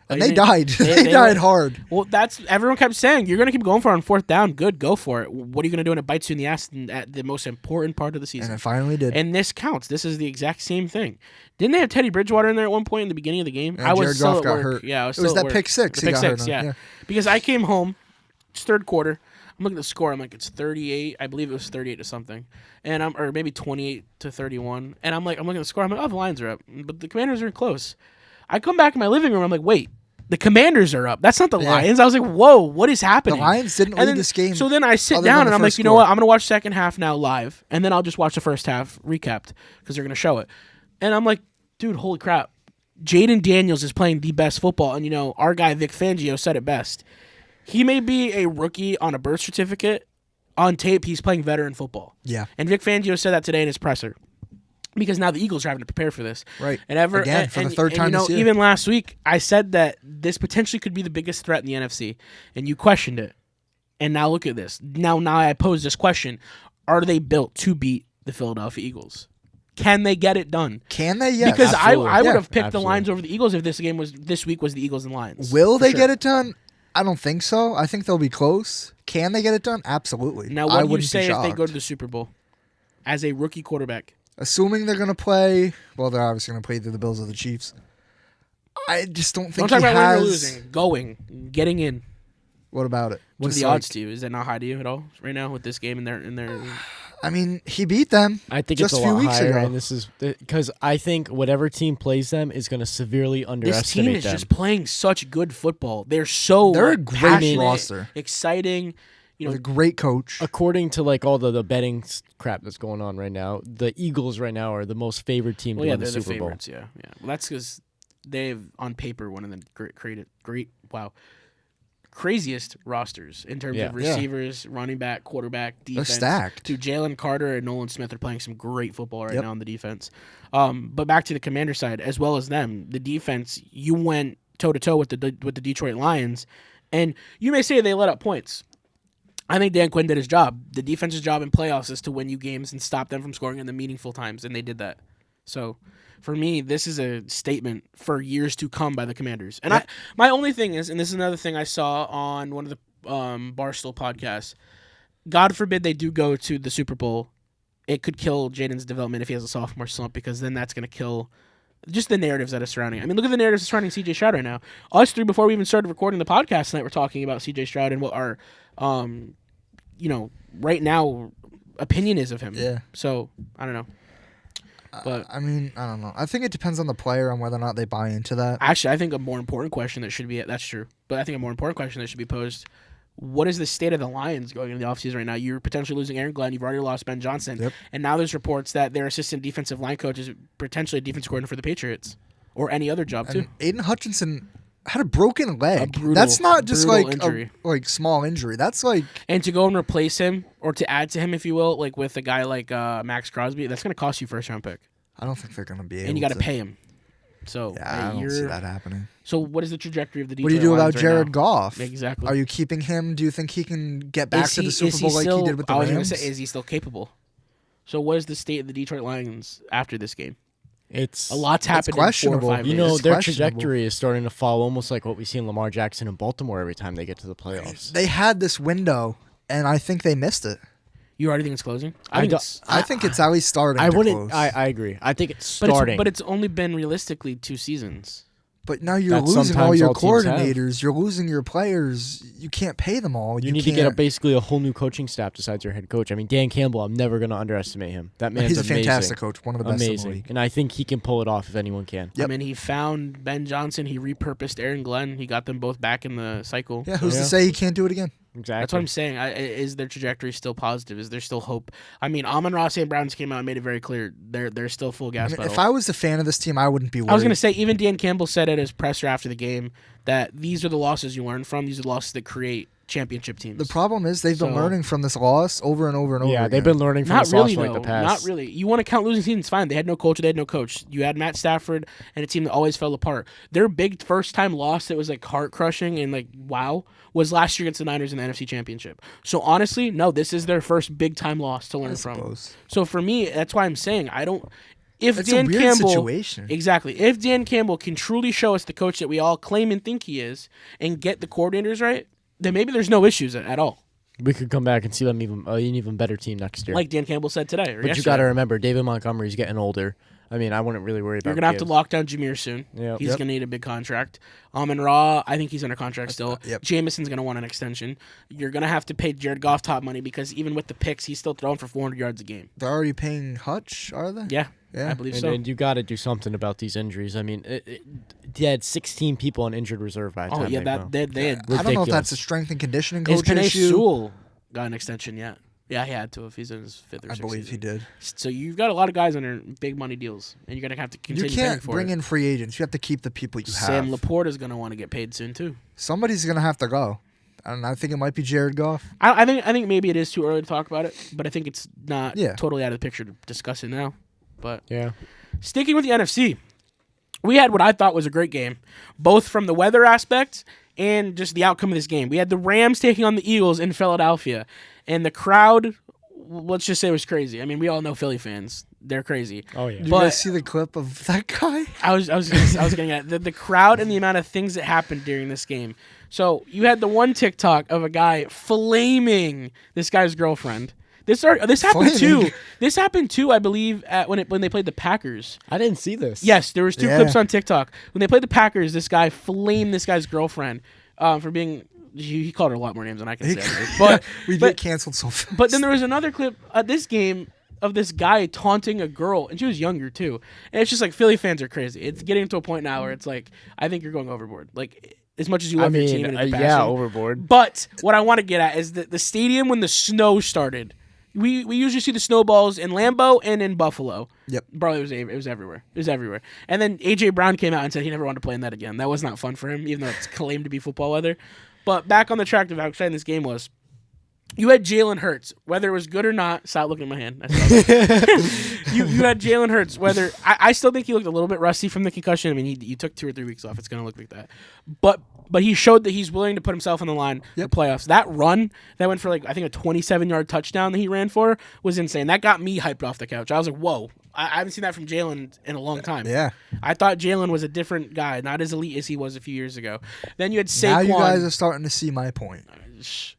And they died. They died hard.
Well, everyone kept saying, you're going to keep going for it on 4th down. Good, go for it. What are you going to do when it bites you in the ass at the most important part of the season?
And it finally did.
And this counts. This is the exact same thing. Didn't they have Teddy Bridgewater in there at one point in the beginning of the game?
And Jared Goff got hurt.
Yeah,
it was that pick 6.
Pick 6, yeah. Because I came home, it's 3rd quarter. I'm looking at the score. I'm like, it's 38. I believe it was 38 to something, or maybe 28 to 31. And I'm looking at the score. I'm like, oh, the Lions are up, but the Commanders are close. I come back in my living room. I'm like, wait, the Commanders are up. That's not the Lions. I was like, whoa, what is happening?
The Lions didn't lead this game.
So then I sit down and I'm like, you know what? I'm gonna watch second half now live, and then I'll just watch the first half recapped because they're gonna show it. And I'm like, dude, holy crap. Jaden Daniels is playing the best football. And, our guy Vic Fangio said it best. He may be a rookie on a birth certificate. On tape, he's playing veteran football.
Yeah.
And Vic Fangio said that today in his presser. Because now the Eagles are having to prepare for this.
Right.
And
for the third time this year.
Even last week, I said that this potentially could be the biggest threat in the NFC. And you questioned it. And now look at this. Now I pose this question. Are they built to beat the Philadelphia Eagles? Can they get it done?
Can they? Yes.
Because
absolutely.
I would have picked
Absolutely.
the Lions over the Eagles if this week was the Eagles and Lions.
Will they get it done? I don't think so. I think they'll be close. Can they get it done? Absolutely.
Now, what do you say if they go to the Super Bowl as a rookie quarterback?
Assuming they're going to play, well, they're obviously going to play either the Bills or the Chiefs. I just don't think
Don't talk
he
about winning or
has.
losing. Going, getting in.
What about it?
What are
Just
the
like-
odds to you? Is that not high to you at all right now with this game in their?
I mean, he beat them.
I think
just
it's
a
a
few
lot
weeks
higher,
ago.
and this is because I think whatever team plays them is going to severely
This
underestimate
team is
them.
just playing such good football. They're a
great
passionate,
roster.
exciting.
With a great coach.
According to all the betting crap that's going on right now, the Eagles right now are the most favored team to win the
they're
Super Bowl.
favorites. Yeah. Well, that's because they've on paper one of the craziest rosters in terms of receivers, running back, quarterback, defense.
They're stacked.
Dude, Jalen Carter and Nolan Smith are playing some great football right now on the defense. But back to the Commander side, as well as them, the defense. You went toe to toe with the Detroit Lions, and you may say they let up points. I think Dan Quinn did his job. The defense's job in playoffs is to win you games and stop them from scoring in the meaningful times, and they did that. So, for me, this is a statement for years to come by the Commanders. And my only thing is, and this is another thing I saw on one of the Barstool podcasts, God forbid they do go to the Super Bowl, it could kill Jaden's development if he has a sophomore slump, because then that's going to kill just the narratives that are surrounding it. I mean, look at the narratives surrounding C.J. Stroud right now. Us three, before we even started recording the podcast tonight, we're talking about C.J. Stroud and what our, right now opinion is of him.
Yeah.
So, I don't know. But
I mean, I don't know. I think it depends on the player on whether or not they buy into that.
actually, I think a more important question that should be, that's true, but I think a more important question that should be posed, what is the state of the Lions going into the offseason right now? You're potentially losing Aaron Glenn. You've already lost Ben Johnson. And now there's reports that their assistant defensive line coach is potentially a defense coordinator for the Patriots or any other job, too.
And Aiden Hutchinson had a broken leg.
brutal-
That's not just
brutal
like
injury.
a small injury. That's like
And to go and replace him or to add to him, if you will, like with a guy like Max Crosby, that's going to cost you first-round pick.
I don't think they're going to be able to.
And you got to pay him. So
Yeah, I don't see that happening.
So what is the trajectory of the Detroit
What do you do about
Lions right
Jared
now?
Goff?
Exactly.
Are you keeping him? Do you think he can get back to the
Is
Super Bowl like
still,
he did with the
I was
Rams?
going to say, is he still capable? So what is the state of the Detroit Lions after this game?
It's
A lot's happened in 4 or
questionable.
5
You
days.
know,
It's
their
questionable.
trajectory is starting to follow almost like what we see in Lamar Jackson in Baltimore every time they get to the playoffs.
They had this window, and I think they missed it.
You already think it's closing?
I
think
don't-
it's,
I think it's at least starting.
I
to
wouldn't.
close.
I agree. I think it's
but
starting.
it's only been realistically 2 seasons.
But now you're
That's
losing all
sometimes
your
all teams have.
coordinators. You're losing your players. You can't pay them all.
you need to get basically a whole new coaching staff besides your head coach. I mean, Dan Campbell, I'm never going to underestimate him. That man's
He's a
amazing.
fantastic coach. One of the best in
Amazing.
the league.
And I think he can pull it off if anyone can.
Yep.
I mean, he found Ben Johnson. He repurposed Aaron Glenn. He got them both back in the cycle.
Yeah, who's
Yeah.
to say he can't do it again?
Exactly.
That's what I'm saying. Is their trajectory still positive? Is there still hope? I mean, Amon-Ra St. Brown's came out and made it very clear they're still full gas pedal.
If I was a fan of this team, I wouldn't be worried.
I was going to say, even Dan Campbell said at his presser after the game that these are the losses you learn from. These are the losses that create championship teams.
The problem is they've been
So-
learning from this loss over and over and over
Yeah,
again.
they've been learning from
Not
this loss
really,
for like
though.
the past.
Not really. You want to count losing seasons, fine. They had no culture. They had no coach. You had Matt Stafford and a team that always fell apart. Their big first-time loss that was like heart-crushing and like wow was last year against the Niners in the NFC Championship. So honestly, no, this is their first big-time loss to learn from.
suppose.
So for me, that's why I'm saying I don't. If
It's
Dan
a weird
Campbell,
situation.
exactly. If Dan Campbell can truly show us the coach that we all claim and think he is, and get the coordinators right, then maybe there's no issues at all.
We could come back and see them an even better team next year.
Like Dan Campbell said today.
But you got to remember, David Montgomery's getting older. I mean, I wouldn't really worry about
You're going to have to
Gibbs.
lock down Jameer soon.
Yep.
He's going to need a big contract. Raw, I think he's under contract still.
Yep.
Jameson's going to want an extension. You're going to have to pay Jared Goff top money because even with the picks, he's still throwing for 400 yards a game.
They're already paying Hutch, are they?
Yeah,
Yeah.
I believe
And,
so.
and you got to do something about these injuries. I mean, they had 16 people on injured reserve by the time
yeah,
they go.
they had
I don't know if
Ridiculous.
that's a strength and conditioning
Is
coach
Penei
issue.
Sewell got an extension yet? Yeah, he had to if he's in his 5th or 6th
I believe he did.
So you've got a lot of guys under big money deals, and you're going to have to
You
continue paying
can't
for
bring
it.
in free agents. You have to keep the people you
Sam
have.
Laporta is going to want to get paid soon, too.
Somebody's going to have to go. And I think it might be Jared Goff.
I think maybe it is too early to talk about it, but I think it's not
Yeah.
totally out of the picture to discuss it now. But
Yeah.
sticking with the NFC, we had what I thought was a great game, both from the weather aspect and just the outcome of this game. We had the Rams taking on the Eagles in Philadelphia, and the crowd, let's just say, was crazy. I mean, we all know Philly fans; they're crazy.
Oh, yeah.
Did you
But-
guys see the clip of that guy?
I was getting at the crowd and the amount of things that happened during this game. So you had the one TikTok of a guy flaming this guy's girlfriend. This happened
Flaming?
too. This happened too, I believe, when they played the Packers.
I didn't see this.
Yes, there was 2
Yeah.
clips on TikTok when they played the Packers. This guy flamed this guy's girlfriend for being. He called her a lot more names than I can say. But
we
but-
get canceled so fast.
but then there was another clip at this game of this guy taunting a girl, and she was younger too. And it's just like Philly fans are crazy. It's getting to a point now where it's like, I think you're going overboard. Like, as much as you
I
love your
mean,
team and it's
yeah,
passion.
overboard.
But what I want to get at is that the stadium when the snow started. We usually see the snowballs in Lambeau and in Buffalo.
Yep.
Bro, it was everywhere. It was everywhere. And then A.J. Brown came out and said he never wanted to play in that again. That was not fun for him, even though it's claimed to be football weather. But back on the track of how exciting this game was, you had Jalen Hurts, whether it was good or not. Stop looking at my hand. You had Jalen Hurts, whether I still think he looked a little bit rusty from the concussion. I mean, he took 2 or 3 weeks off. It's going to look like that. But he showed that he's willing to put himself on the line for playoffs. That run that went for I think a 27-yard touchdown that he ran for was insane. That got me hyped off the couch. I was like, whoa. I haven't seen that from Jalen in a long time.
Yeah.
I thought Jalen was a different guy, not as elite as he was a few years ago. Then you had Saquon.
Now you guys are starting to see my point.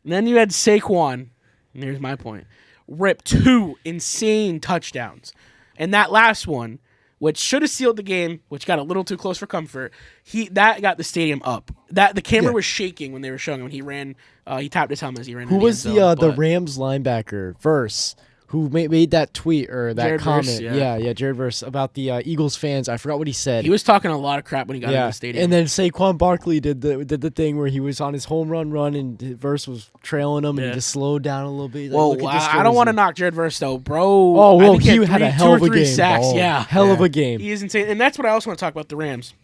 Then you had Saquon. And here's my point. Rip 2 insane touchdowns. And that last one, which should have sealed the game, which got a little too close for comfort, that got the stadium up. The camera was shaking when they were showing him when he ran. He tapped his helmet as he ran.
Who
into
was
the end zone,
the
but-
Rams linebacker, Verse, who made that tweet or that
Jared
comment?
Verse, yeah.
Jared Verse about the Eagles fans. I forgot what he said.
He was talking a lot of crap when he got into the stadium.
And then Saquon Barkley did the thing where he was on his home run and Verse was trailing him and he just slowed down a little bit. He's like,
Whoa,
"Look at this
I don't want to
jersey."
knock Jared Verse though, bro.
Oh,
I
well,
think
he had a hell of a
2 or 3
game.
sacks.
Oh,
Yeah,
hell of a game.
He is insane, and that's what I also want to talk about the Rams.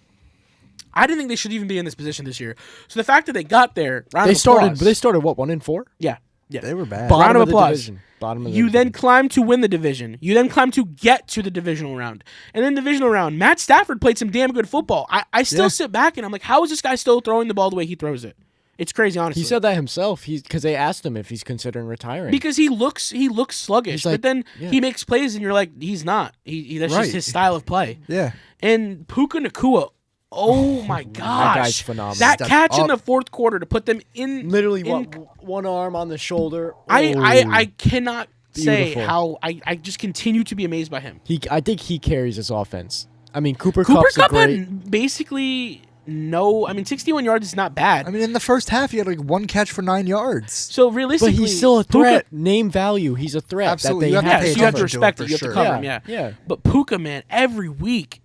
I didn't think they should even be in this position this year. So the fact that they got there,
They started what, 1-4?
Yeah.
They were bad.
Round of
the
applause.
division. Bottom of the
You then
division.
climb to win the division. You then climb to get to the divisional round. And then divisional round, Matt Stafford played some damn good football. I still sit back and I'm like, how is this guy still throwing the ball the way he throws it? It's crazy, honestly.
He said that himself. Because they asked him if he's considering retiring.
because he looks sluggish,
He's like-
but then
yeah.
he makes plays and you're like, he's not. That's
Right.
just his style of play.
Yeah.
And Puka Nakua, oh my gosh,
that guy's phenomenal.
That
Step
catch in
up.
the fourth quarter to put them in
Literally,
in-
one arm on the shoulder.
I cannot say
Beautiful.
how I just continue to be amazed by him.
I think he carries this offense. I mean, Cooper
Cooper
Kupp's a
Kupp
great.
had basically 61 yards is not bad.
I mean, in the first half, he had like 1 catch for 9 yards.
So
But
realistically,
he's still a
Puka-
threat. Name value. He's a threat.
Absolutely.
That
You
they
have to
Yeah,
pay
so you have to
attention to
respect
him
it.
for
You have to
sure.
cover
Yeah,
him. Yeah.
yeah.
But Puka, man, every week.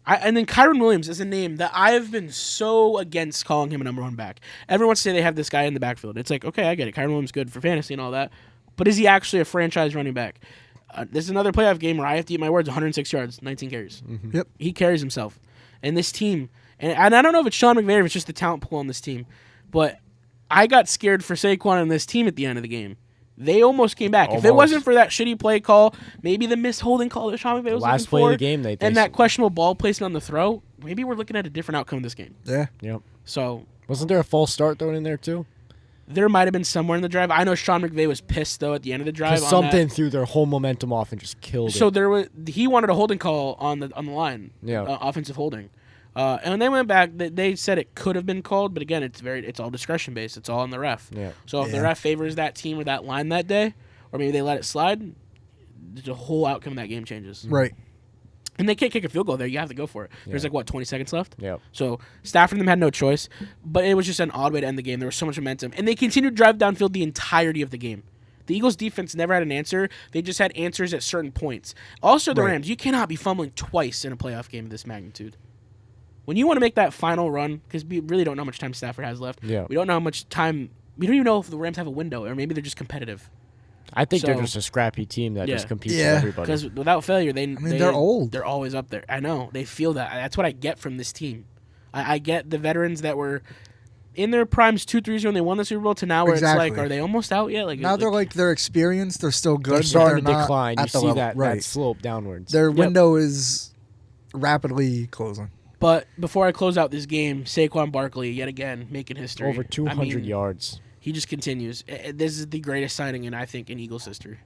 And then Kyron Williams is a name that I have been so against calling him a number 1 back. Everyone say they have this guy in the backfield. It's like, okay, I get it. Kyron Williams good for fantasy and all that. But is he actually a franchise running back? This is another playoff game where I have to eat my words. 106 yards, 19 carries.
Yep.
He carries himself. And this team, and I don't know if it's Sean McVay or if it's just the talent pool on this team, but I got scared for Saquon and this team at the end of the game. They almost came back. If it
Almost.
wasn't for that shitty play call, maybe the missed holding call that Sean McVay was
Last
looking
play of
for,
the game, they
and that questionable ball placement on the throw, maybe we're looking at a different outcome in this game.
Yeah.
Yep.
So
Wasn't there a false start thrown in there too?
there might have been somewhere in the drive. I know Sean McVay was pissed though at the end of the drive.
Because
on
something
that.
threw their whole momentum off and just killed
So
it.
there he wanted a holding call on the line,
Yeah.
Offensive holding. And when they went back, they said it could have been called, but again, it's all discretion based. It's all on the ref.
Yeah.
So if the
Yeah.
ref favors that team or that line that day, or maybe they let it slide, the whole outcome of that game changes.
Right.
And they can't kick a field goal there. You have to go for it. There's 20 seconds left?
Yep.
So Stafford and them had no choice. But it was just an odd way to end the game. There was so much momentum. And they continued to drive downfield the entirety of the game. The Eagles' defense never had an answer. They just had answers at certain points. Also, the Rams, you cannot be fumbling twice in a playoff game of this magnitude. When you want to make that final run, because we really don't know how much time Stafford has left.
Yeah.
We don't know how much time. We don't even know if the Rams have a window, or maybe they're just competitive.
I think they're just a scrappy team that just competes with everybody.
Because without failure, they're
old.
They're always up there. I know. They feel that. That's what I get from this team. I get the veterans that were in their primes 2-3 years when they won the Super Bowl to now where it's like, are they almost out yet?
Now they're experienced. They're still good.
They're starting to decline. You
at the
see
level.
that slope downwards.
Their window is rapidly closing.
But before I close out this game, Saquon Barkley, yet again, making history.
Over 200 yards.
He just continues. This is the greatest signing in Eagles history.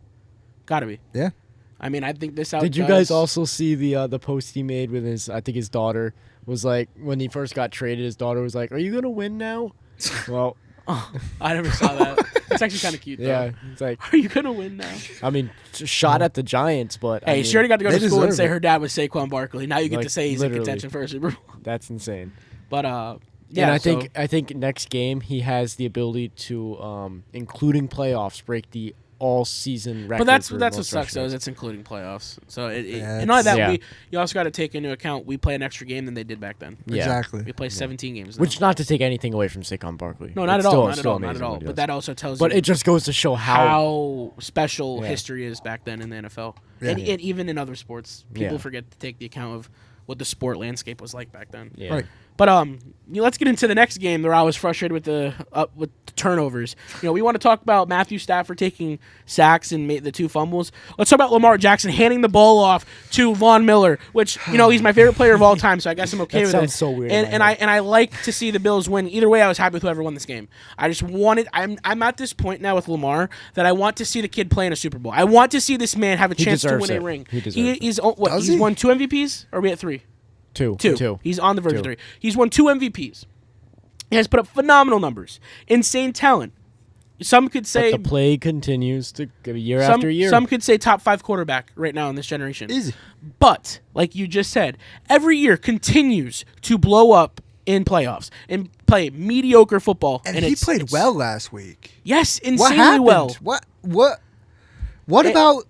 Gotta be.
Yeah.
I mean, I think this
Did you guys also see the post he made with his daughter was like, when he first got traded, his daughter was like, "Are you going to win now?" Well,
I never saw that. It's actually kind of cute, though.
Yeah, it's like,
are you going to win now?
I mean, shot at the Giants, but
hey, she already got to go to school and say
it.
her dad was Saquon Barkley. Now you get to say he's in contention for a Super Bowl.
That's insane.
But
yeah, and I think next game he has the ability to, including playoffs, break the all-season record.
But that's what sucks though, is it's including playoffs. So and not that you also got to take into account we play an extra game than they did back then.
Yeah. Exactly.
We play 17 games. Now.
Which, not to take anything away from Saquon Barkley.
No, not at all. Not at all. But that also tells you.
But it just goes to show how
special history is back then in the NFL, and even in other sports. People forget to take the account of what the sport landscape was like back then.
Yeah. Right.
But let's get into the next game. Where I was frustrated with the turnovers. We want to talk about Matthew Stafford taking sacks and the 2 fumbles. Let's talk about Lamar Jackson handing the ball off to Von Miller, which he's my favorite player of all time. So I guess I'm okay with it.
That sounds so weird.
And I like to see the Bills win. Either way, I was happy with whoever won this game. I just wanted. I'm at this point now with Lamar that I want to see the kid play in a Super Bowl. I want to see this man have a chance to win a ring. He's won 2 MVPs, or are we at 3? Two. He's on the verge of 3. He's won 2 MVPs. He has put up phenomenal numbers. Insane talent. Some could say...
But the play continues to year after year.
Some could say top 5 quarterback right now in this generation.
Easy.
But, like you just said, every year continues to blow up in playoffs and play mediocre football.
And he played well last week.
Yes, insanely well.
What about...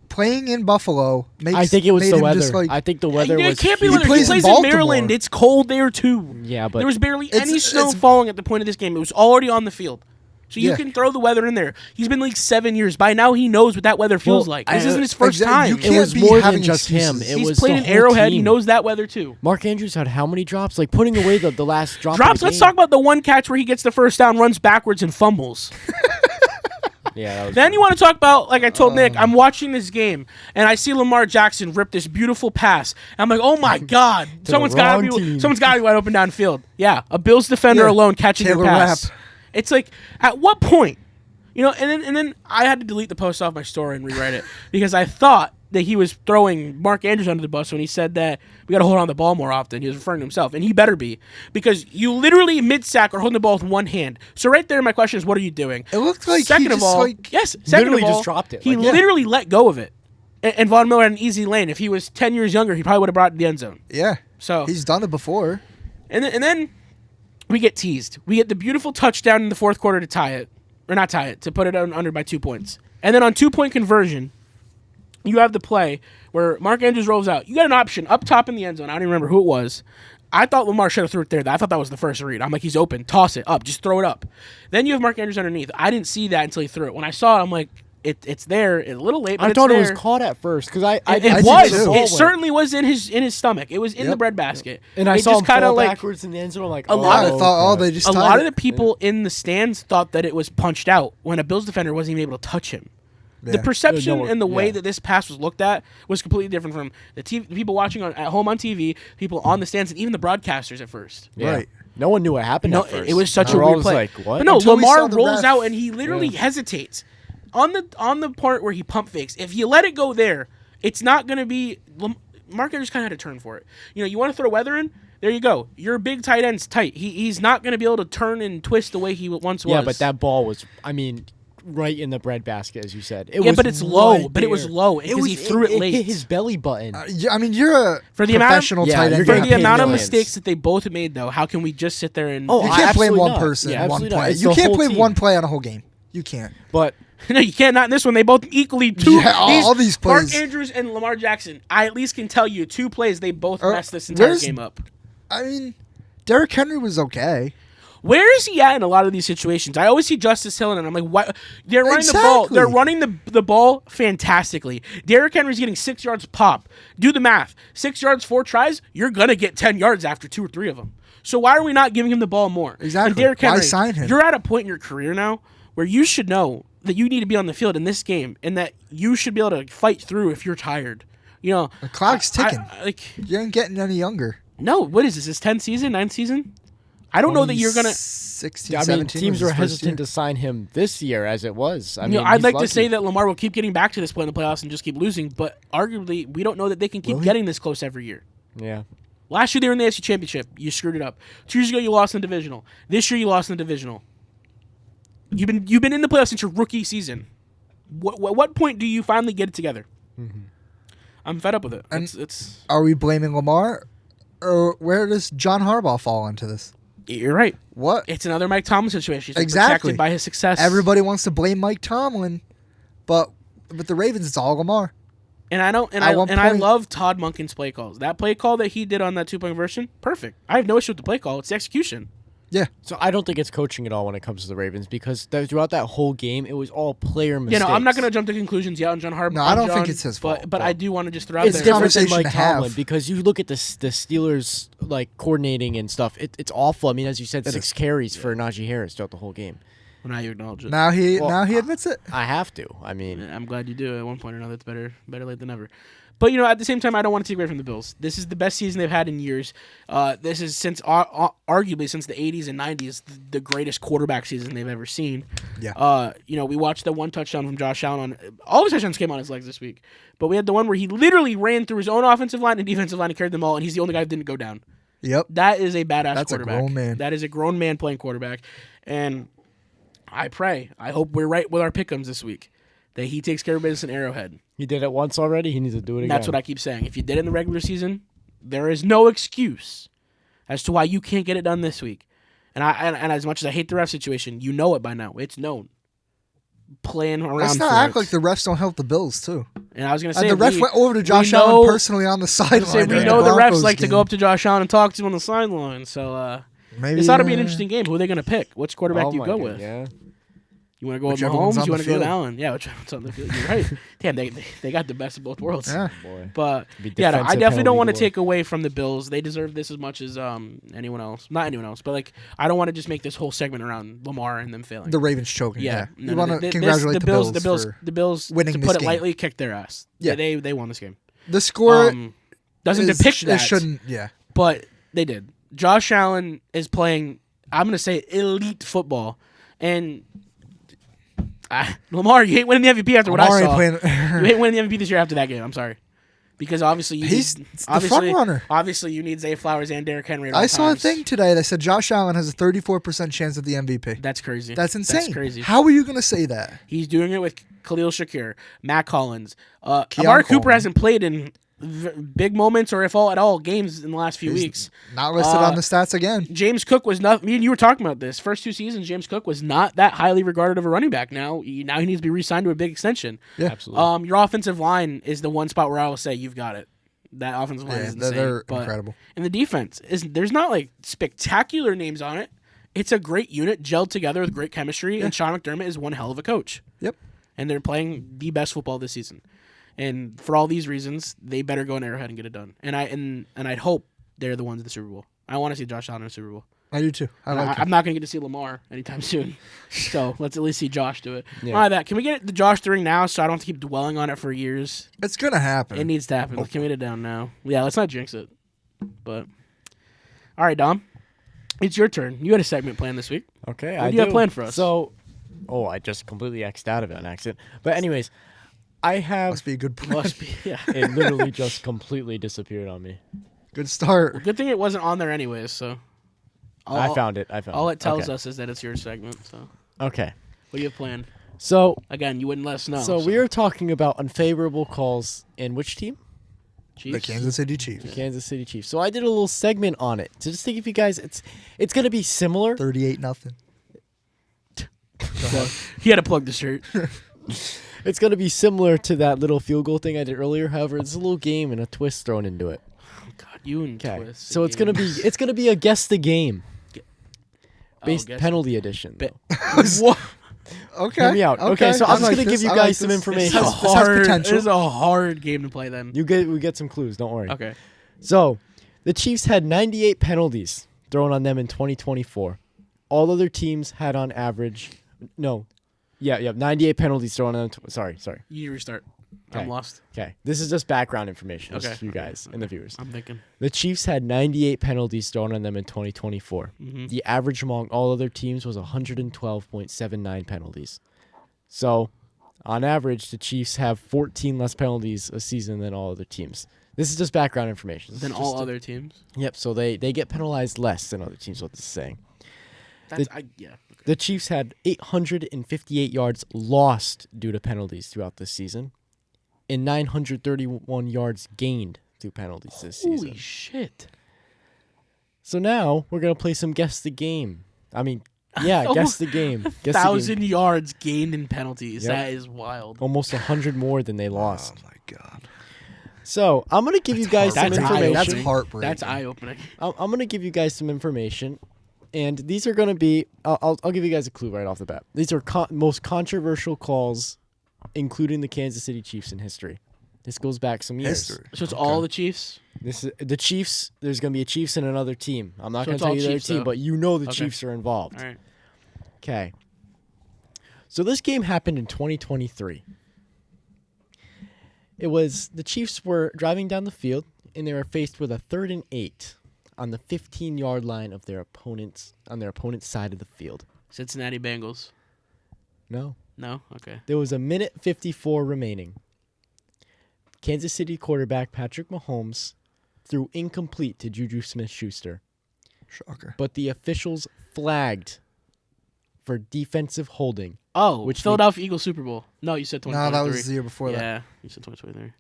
playing in Buffalo
I think it was the weather. I think the weather was...
It can't be weather. He plays in Maryland. It's cold there, too.
Yeah, but...
There was barely any snow falling at the point of this game. It was already on the field. So you can throw the weather in there. He's been in the league 7 years. By now, he knows what that weather feels like. This isn't his first time.
It was more than just him.
He's played in Arrowhead. He knows that weather, too.
Mark Andrews had how many drops? Like, putting away the last drop.
Drops? Let's talk about the one catch where he gets the first down, runs backwards, and fumbles.
Yeah,
then you want to talk about, like I told Nick, I'm watching this game, and I see Lamar Jackson rip this beautiful pass. And I'm like, oh, my God. Someone's got to be wide open downfield. Yeah, a Bills defender alone catching the pass. It's like, at what point? And then I had to delete the post off my story and rewrite it because I thought that he was throwing Mark Andrews under the bus when he said that we got to hold on the ball more often. He was referring to himself, and he better be, because you literally mid-sack are holding the ball with one hand. So right there, my question is, what are you doing?
It looked like
second of all,
just dropped it.
He literally let go of it, and Von Miller had an easy lane. If he was 10 years younger, he probably would have brought it to the end zone.
Yeah,
so
he's done it before.
And then we get teased. We get the beautiful touchdown in the fourth quarter to tie it, or not tie it, to put it under by 2 points. And then on 2-point conversion, you have the play where Mark Andrews rolls out. You got an option up top in the end zone. I don't even remember who it was. I thought Lamar should have threw it there. I thought that was the first read. I'm like, he's open. Toss it up. Just throw it up. Then you have Mark Andrews underneath. I didn't see that until he threw it. When I saw it, I'm like, it's there. It's a little late, but
I thought
it
was caught at first because
it certainly was in his stomach. It was in the breadbasket.
And I saw him fall backwards in the end zone. I'm like,
a lot of
the
people in the stands thought that it was punched out when a Bills defender wasn't even able to touch him. The perception and the way that this pass was looked at was completely different from the people watching at home on TV, people on the stands, and even the broadcasters at first.
Yeah. Right. No one knew what happened at first.
It was such a weird play.
Like, what?
But no, Lamar rolls out and he literally hesitates. On the part where he pump fakes, if you let it go there, it's not going to be... Mark Andrews kind of had to turn for it. You want to throw weather in? There you go. Your big tight end's tight. He's not going to be able to turn and twist the way he once was.
Yeah, but that ball was... right in the breadbasket, as you said.
But it's low.
right
But it was
there.
low because he threw it late.
It hit his belly button.
I mean, you're a
For the amount of-
professional
Yeah,
tight
you're
end.
For
getting
the
paid
amount of
millions.
mistakes that they both made, though, how can we just sit there and?
Oh,
You can't blame
absolutely
one
not.
person
Yeah,
one
absolutely not.
play.
It's
You
the
can't
whole
blame
team.
one play on a whole game. You can't.
But
No, you can't. Not in this one. They both equally two.
Yeah, all these plays.
Mark Andrews and Lamar Jackson. I at least can tell you 2 plays they both messed this entire
where's-
game up.
I mean, Derrick Henry was okay.
Where is he at in a lot of these situations? I always see Justice Hill, and I'm like, what? They're running the ball.
Exactly.
They're running the ball fantastically. Derrick Henry's getting 6 yards pop. Do the math. 6 yards, 4 tries. You're gonna get 10 yards after 2 or 3 of them. So why are we not giving him the ball more?
Exactly.
And Derrick
Why
Henry,
sign him?
You're at a point in your career now where you should know that you need to be on the field in this game, and that you should be able to fight through if you're tired. You know,
The clock's ticking.
like,
You ain't getting any younger.
no, what is this? His 10th season, 9th season? I don't know that you're gonna.
16,
I mean,
17
teams
was
were
his first
hesitant
year.
to sign him this year, as it was. I
You
mean,
know, I'd
he's
like
lucky.
to say that Lamar will keep getting back to this point in the playoffs and just keep losing, but arguably, we don't know that they can keep
Will he?
getting this close every year.
Yeah.
Last year they were in the AFC Championship. You screwed it up. 2 years ago you lost in the divisional. This year you lost in the divisional. You've been in the playoffs since your rookie season. What point do you finally get it together? I'm fed up with it.
And-
It's
Are we blaming Lamar? Or where does John Harbaugh fall into this?
you're right.
What?
It's another Mike Tomlin situation. He's been
Exactly.
protected by his success.
Everybody wants to blame Mike Tomlin, but with the Ravens, it's all Lamar.
And I don't, and
At
I
one
and I
point-
love Todd Monken's play calls. That play call that he did on that 2-point version, perfect. I have no issue with the play call. It's the execution.
Yeah.
So I don't think it's coaching at all when it comes to the Ravens because throughout that whole game, it was all player mistakes.
You know, I'm not going to jump to conclusions yet on John Harbaugh.
No, I don't
John,
think it's his fault,
But
but
I do want to just throw out
It's
there.
different than
conversation
Mike
to have.
Tomlin because you look at the Steelers like coordinating and stuff. It's awful. I mean, as you said, 6 carries for Najee Harris throughout the whole game.
Well, now you acknowledge it.
Now he
Well,
admits it.
I have to. I mean,
I'm glad you do. At one point or another, it's better late than never. But you know, at the same time, I don't want to take away from the Bills. This is the best season they've had in years. This is since arguably since the 80s and 90s, the greatest quarterback season they've ever seen.
Yeah.
You know, we watched the one touchdown from Josh Allen on all of his touchdowns came on his legs this week. But we had the one where he literally ran through his own offensive line and defensive line and carried them all, and he's the only guy that didn't go down.
Yep.
That is a badass
That's a
quarterback.
grown man.
That is a grown man playing quarterback. And I hope we're right with our pick'ems this week. That he takes care of business in Arrowhead.
he did it once already. He needs to do it
And
again.
that's what I keep saying. If you did it in the regular season, there is no excuse as to why you can't get it done this week. And and as much as I hate the ref situation, you know it by now. It's known. Playing around.
Let's not
for
act
it.
like the refs don't help the Bills too.
And I was gonna say
And the ref
we-
went over to Josh
know-
Allen personally on the sideline.
we
during
know the refs
Broncos
like to
game.
go up to Josh Allen and talk to him on the sideline. So
Maybe
this ought to be an interesting game. Who are they going to pick? Which quarterback
Oh
do you
my
go
God,
with?
Yeah.
You want to go with
Whichever one's
Mahomes?
on
You want
the
to go with
field.
Allen? Yeah, whichever one's on the field. You're right. Damn, they got the best of both worlds.
Yeah.
Boy.
But
Be
yeah, no, I
defensive
definitely don't
penalty
want to
galore.
take away from the Bills. They deserve this as much as anyone else. Not anyone else, but like I don't want to just make this whole segment around Lamar and them failing.
The Ravens choking. Yeah.
No,
You
no,
want to
this-
congratulate the Bills. For
The Bills,
winning
to
this
put it
game.
lightly, kicked their ass.
Yeah.
They won this game.
the score
Doesn't
is-
depict that.
It shouldn't. Yeah.
But they did. Josh Allen is playing, I'm going to say, elite football. And Lamar, you ain't winning the MVP after what I
Lamar ain't
saw.
playing-
You ain't winning the MVP this year after that game. I'm sorry. Because obviously you
He's
need,
the
obviously,
front runner.
Obviously you need Zay Flowers and Derrick Henry at all
I saw a
times.
thing today that said Josh Allen has a 34% chance at the MVP.
That's crazy.
That's insane.
That's crazy.
How are you going to say that?
He's doing it with Khalil Shakir, Matt Collins. Amari Cooper
Coleman.
hasn't played in big moments or if all at all games in the last few
He's
weeks.
Not listed on the stats again.
James Cook was not. Me and you were talking about this. First 2 seasons, James Cook was not that highly regarded of a running back. Now he needs to be re-signed to a big extension.
Yeah.
Absolutely.
Your offensive line is the one spot where I will say you've got it. That offensive line
Yeah,
is insane.
they're
but
incredible.
And the defense there's not like spectacular names on it. It's a great unit gelled together with great chemistry. And Sean McDermott is one hell of a coach.
Yep.
And they're playing the best football this season. And for all these reasons, they better go in Arrowhead and get it done. And I'd hope they're the ones in the Super Bowl. I want to see Josh Allen in the Super Bowl.
I do too. I like
I'm not going to get to see Lamar anytime soon. So let's at least see Josh do it.
Yeah.
All right, can we get the Josh the ring now so I don't have to keep dwelling on it for years?
it. It's going to happen.
It needs to happen. Can we get it down now? Yeah, let's not jinx it. But all right, Dom. It's your turn. You had a segment planned this week.
Okay,
What
I
do you have planned for us?
So, I just completely X'd out of it on accident. But anyways, I have
Must be a good plan.
Must be. Yeah.
it literally just completely disappeared on me.
Good start.
Good thing it wasn't on there anyways. So
I found it.
all it tells
Okay.
us is that it's your segment. So
Okay.
what do you have planned?
So
Again, you wouldn't let us know.
So we are talking about unfavorable calls in which team?
Chiefs?
The Kansas City Chiefs.
The Kansas City Chiefs. So I did a little segment on it to just to give you guys. It's going to be similar.
38-0.
He had to plug the shirt.
It's going to be similar to that little field goal thing I did earlier. However, it's a little game and a twist thrown into it.
Oh, God, you and
Okay.
Twist.
So it's going to be a guess the game. Based
guess
penalty edition.
What?
Okay.
Hear me out. Okay, so
I
I'm just
like
going to give
this.
you
I
guys
like
some
this.
information.
This has potential.
This is a hard game to play then.
We get some clues. Don't worry.
Okay.
So the Chiefs had 98 penalties thrown on them in 2024. All other teams had on average, 98 penalties thrown on them. Sorry.
You need to restart.
Okay.
I'm lost.
Okay, this is just background information just
Okay.
for you guys and the viewers.
I'm thinking.
The Chiefs had 98 penalties thrown on them in 2024.
Mhm.
The average among all other teams was 112.79 penalties. So, on average, the Chiefs have 14 less penalties a season than all other teams. This is just background information. This
Than
is
all
just
other teams.
Yep, so they get penalized less than other teams, what this is saying.
That's
The- The Chiefs had 858 yards lost due to penalties throughout this season, and 931 yards gained through penalties this season.
Holy shit.
So now we're gonna play some guess the game. I mean, yeah, guess the game. Guess the game.
1,000 yards gained in penalties.
Yep.
That is wild.
Almost 100 more than they
Oh
lost.
my God.
So I'm gonna give you guys some
That's
information.
That's heartbreaking.
That's eye-opening.
I'm gonna give you guys some information, and these are gonna be. I'll give you guys a clue right off the bat. These are most controversial calls, including the Kansas City Chiefs in history. This goes back some years.
History.
So it's all the Chiefs?
This is the Chiefs. There's gonna be a Chiefs and another team. I'm not
So
gonna
it's
tell
all
you their
Chiefs,
team,
though.
but you know the
Okay.
Chiefs are involved.
All right.
Okay. So this game happened in 2023. It was the Chiefs were driving down the field and they were faced with a 3rd and 8 on the 15-yard line of their opponent's side of the field.
Cincinnati Bengals.
No.
No? Okay.
There was a minute 54 remaining. Kansas City quarterback Patrick Mahomes threw incomplete to Juju Smith-Schuster,
Shocker.
but the officials flagged for defensive holding.
Oh,
Which
Philadelphia Eagles Super Bowl. No, you said 2023.
No, that was the year before that.
Yeah, you said 2023.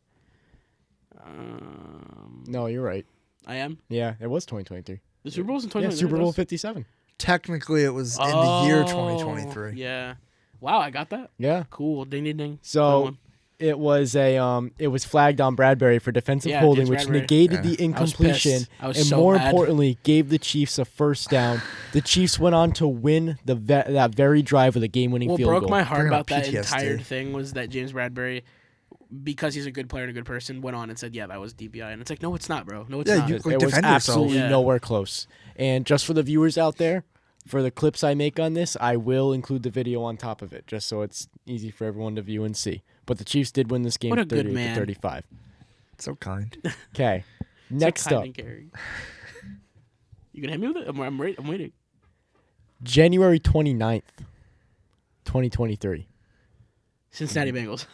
No, you're right.
I am?
Yeah, it was 2023.
The Super Bowl's in
Yeah,
2023?
Super Bowl 57.
Technically, it was in the year 2023.
Yeah. Wow, I got that.
Yeah.
Cool. Ding, ding, ding.
So
Good one.
it was flagged on Bradbury for defensive
Yeah,
holding,
against
which
Bradbury.
negated
Yeah.
the
I was
incompletion,
pissed. I was
and
so
more
mad.
importantly, gave the Chiefs a first down. The Chiefs went on to win that very drive with a game-winning
What
field
broke
goal.
my heart
Bringing
about
up
that
PTSD.
entire thing was that James Bradbury, because he's a good player and a good person, went on and said, yeah, that was DPI. And it's like, no, it's not, bro. No, it's
Yeah,
not.
you-
It
Like,
was
defend yourself.
absolutely
Yeah.
nowhere close. And just for the viewers out there, for the clips I make on this, I will include the video on top of it, just so it's easy for everyone to view and see. But the Chiefs did win this game
What a good
38
man.
to 35.
So kind.
Okay.
So
Next
kind
up,
and caring. You gonna hit me with it? I'm waiting.
January 29th, 2023.
Cincinnati Bengals.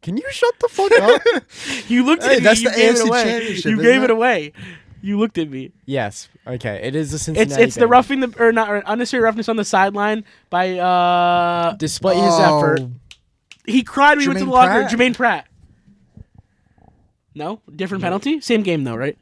Can you shut the fuck up?
You looked
Hey,
at me.
that's
You
the
gave it
AFC
away.
Championship,
You
isn't
gave
it?
it away. You looked at me.
Yes. Okay. It is the Cincinnati.
It's the
Bengals.
roughing the or not or unnecessary roughness on the sideline by
Despite his effort,
he cried when he went to the
Jermaine
locker.
Pratt?
Jermaine Pratt. No, different penalty. Same game though, right?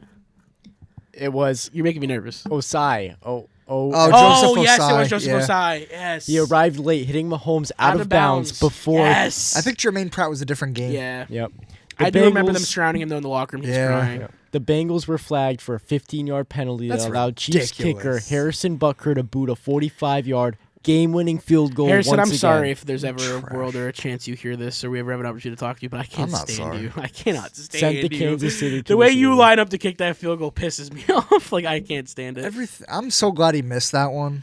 it was
You're making me nervous.
Osai.
Oh,
Oh
Joseph
yes, it
Ossai,
was Joseph
yeah.
Osai. Yes,
He arrived late, hitting Mahomes out of bounds before.
Yes,
I think Jermaine Pratt was a different game.
Yeah,
Yep.
I do remember them
Bengals-
surrounding him though in the locker room. He was
Yeah.
crying.
The Bengals were flagged for a 15-yard penalty
That's
that allowed Chiefs kicker
ridiculous.
Harrison Butker to boot a 45-yard game-winning field goal.
Harrison,
once
I'm
again.
sorry if there's ever a
Trash.
world or a chance you hear this or we ever have an opportunity to talk to you, but I can't
I'm not
stand
sorry.
you. I cannot stand
Sent the
you.
Kansas City. to
The way
Super
you
Bowl.
line up to kick that field goal pisses me off. Like I can't stand it.
I'm so glad he missed that one.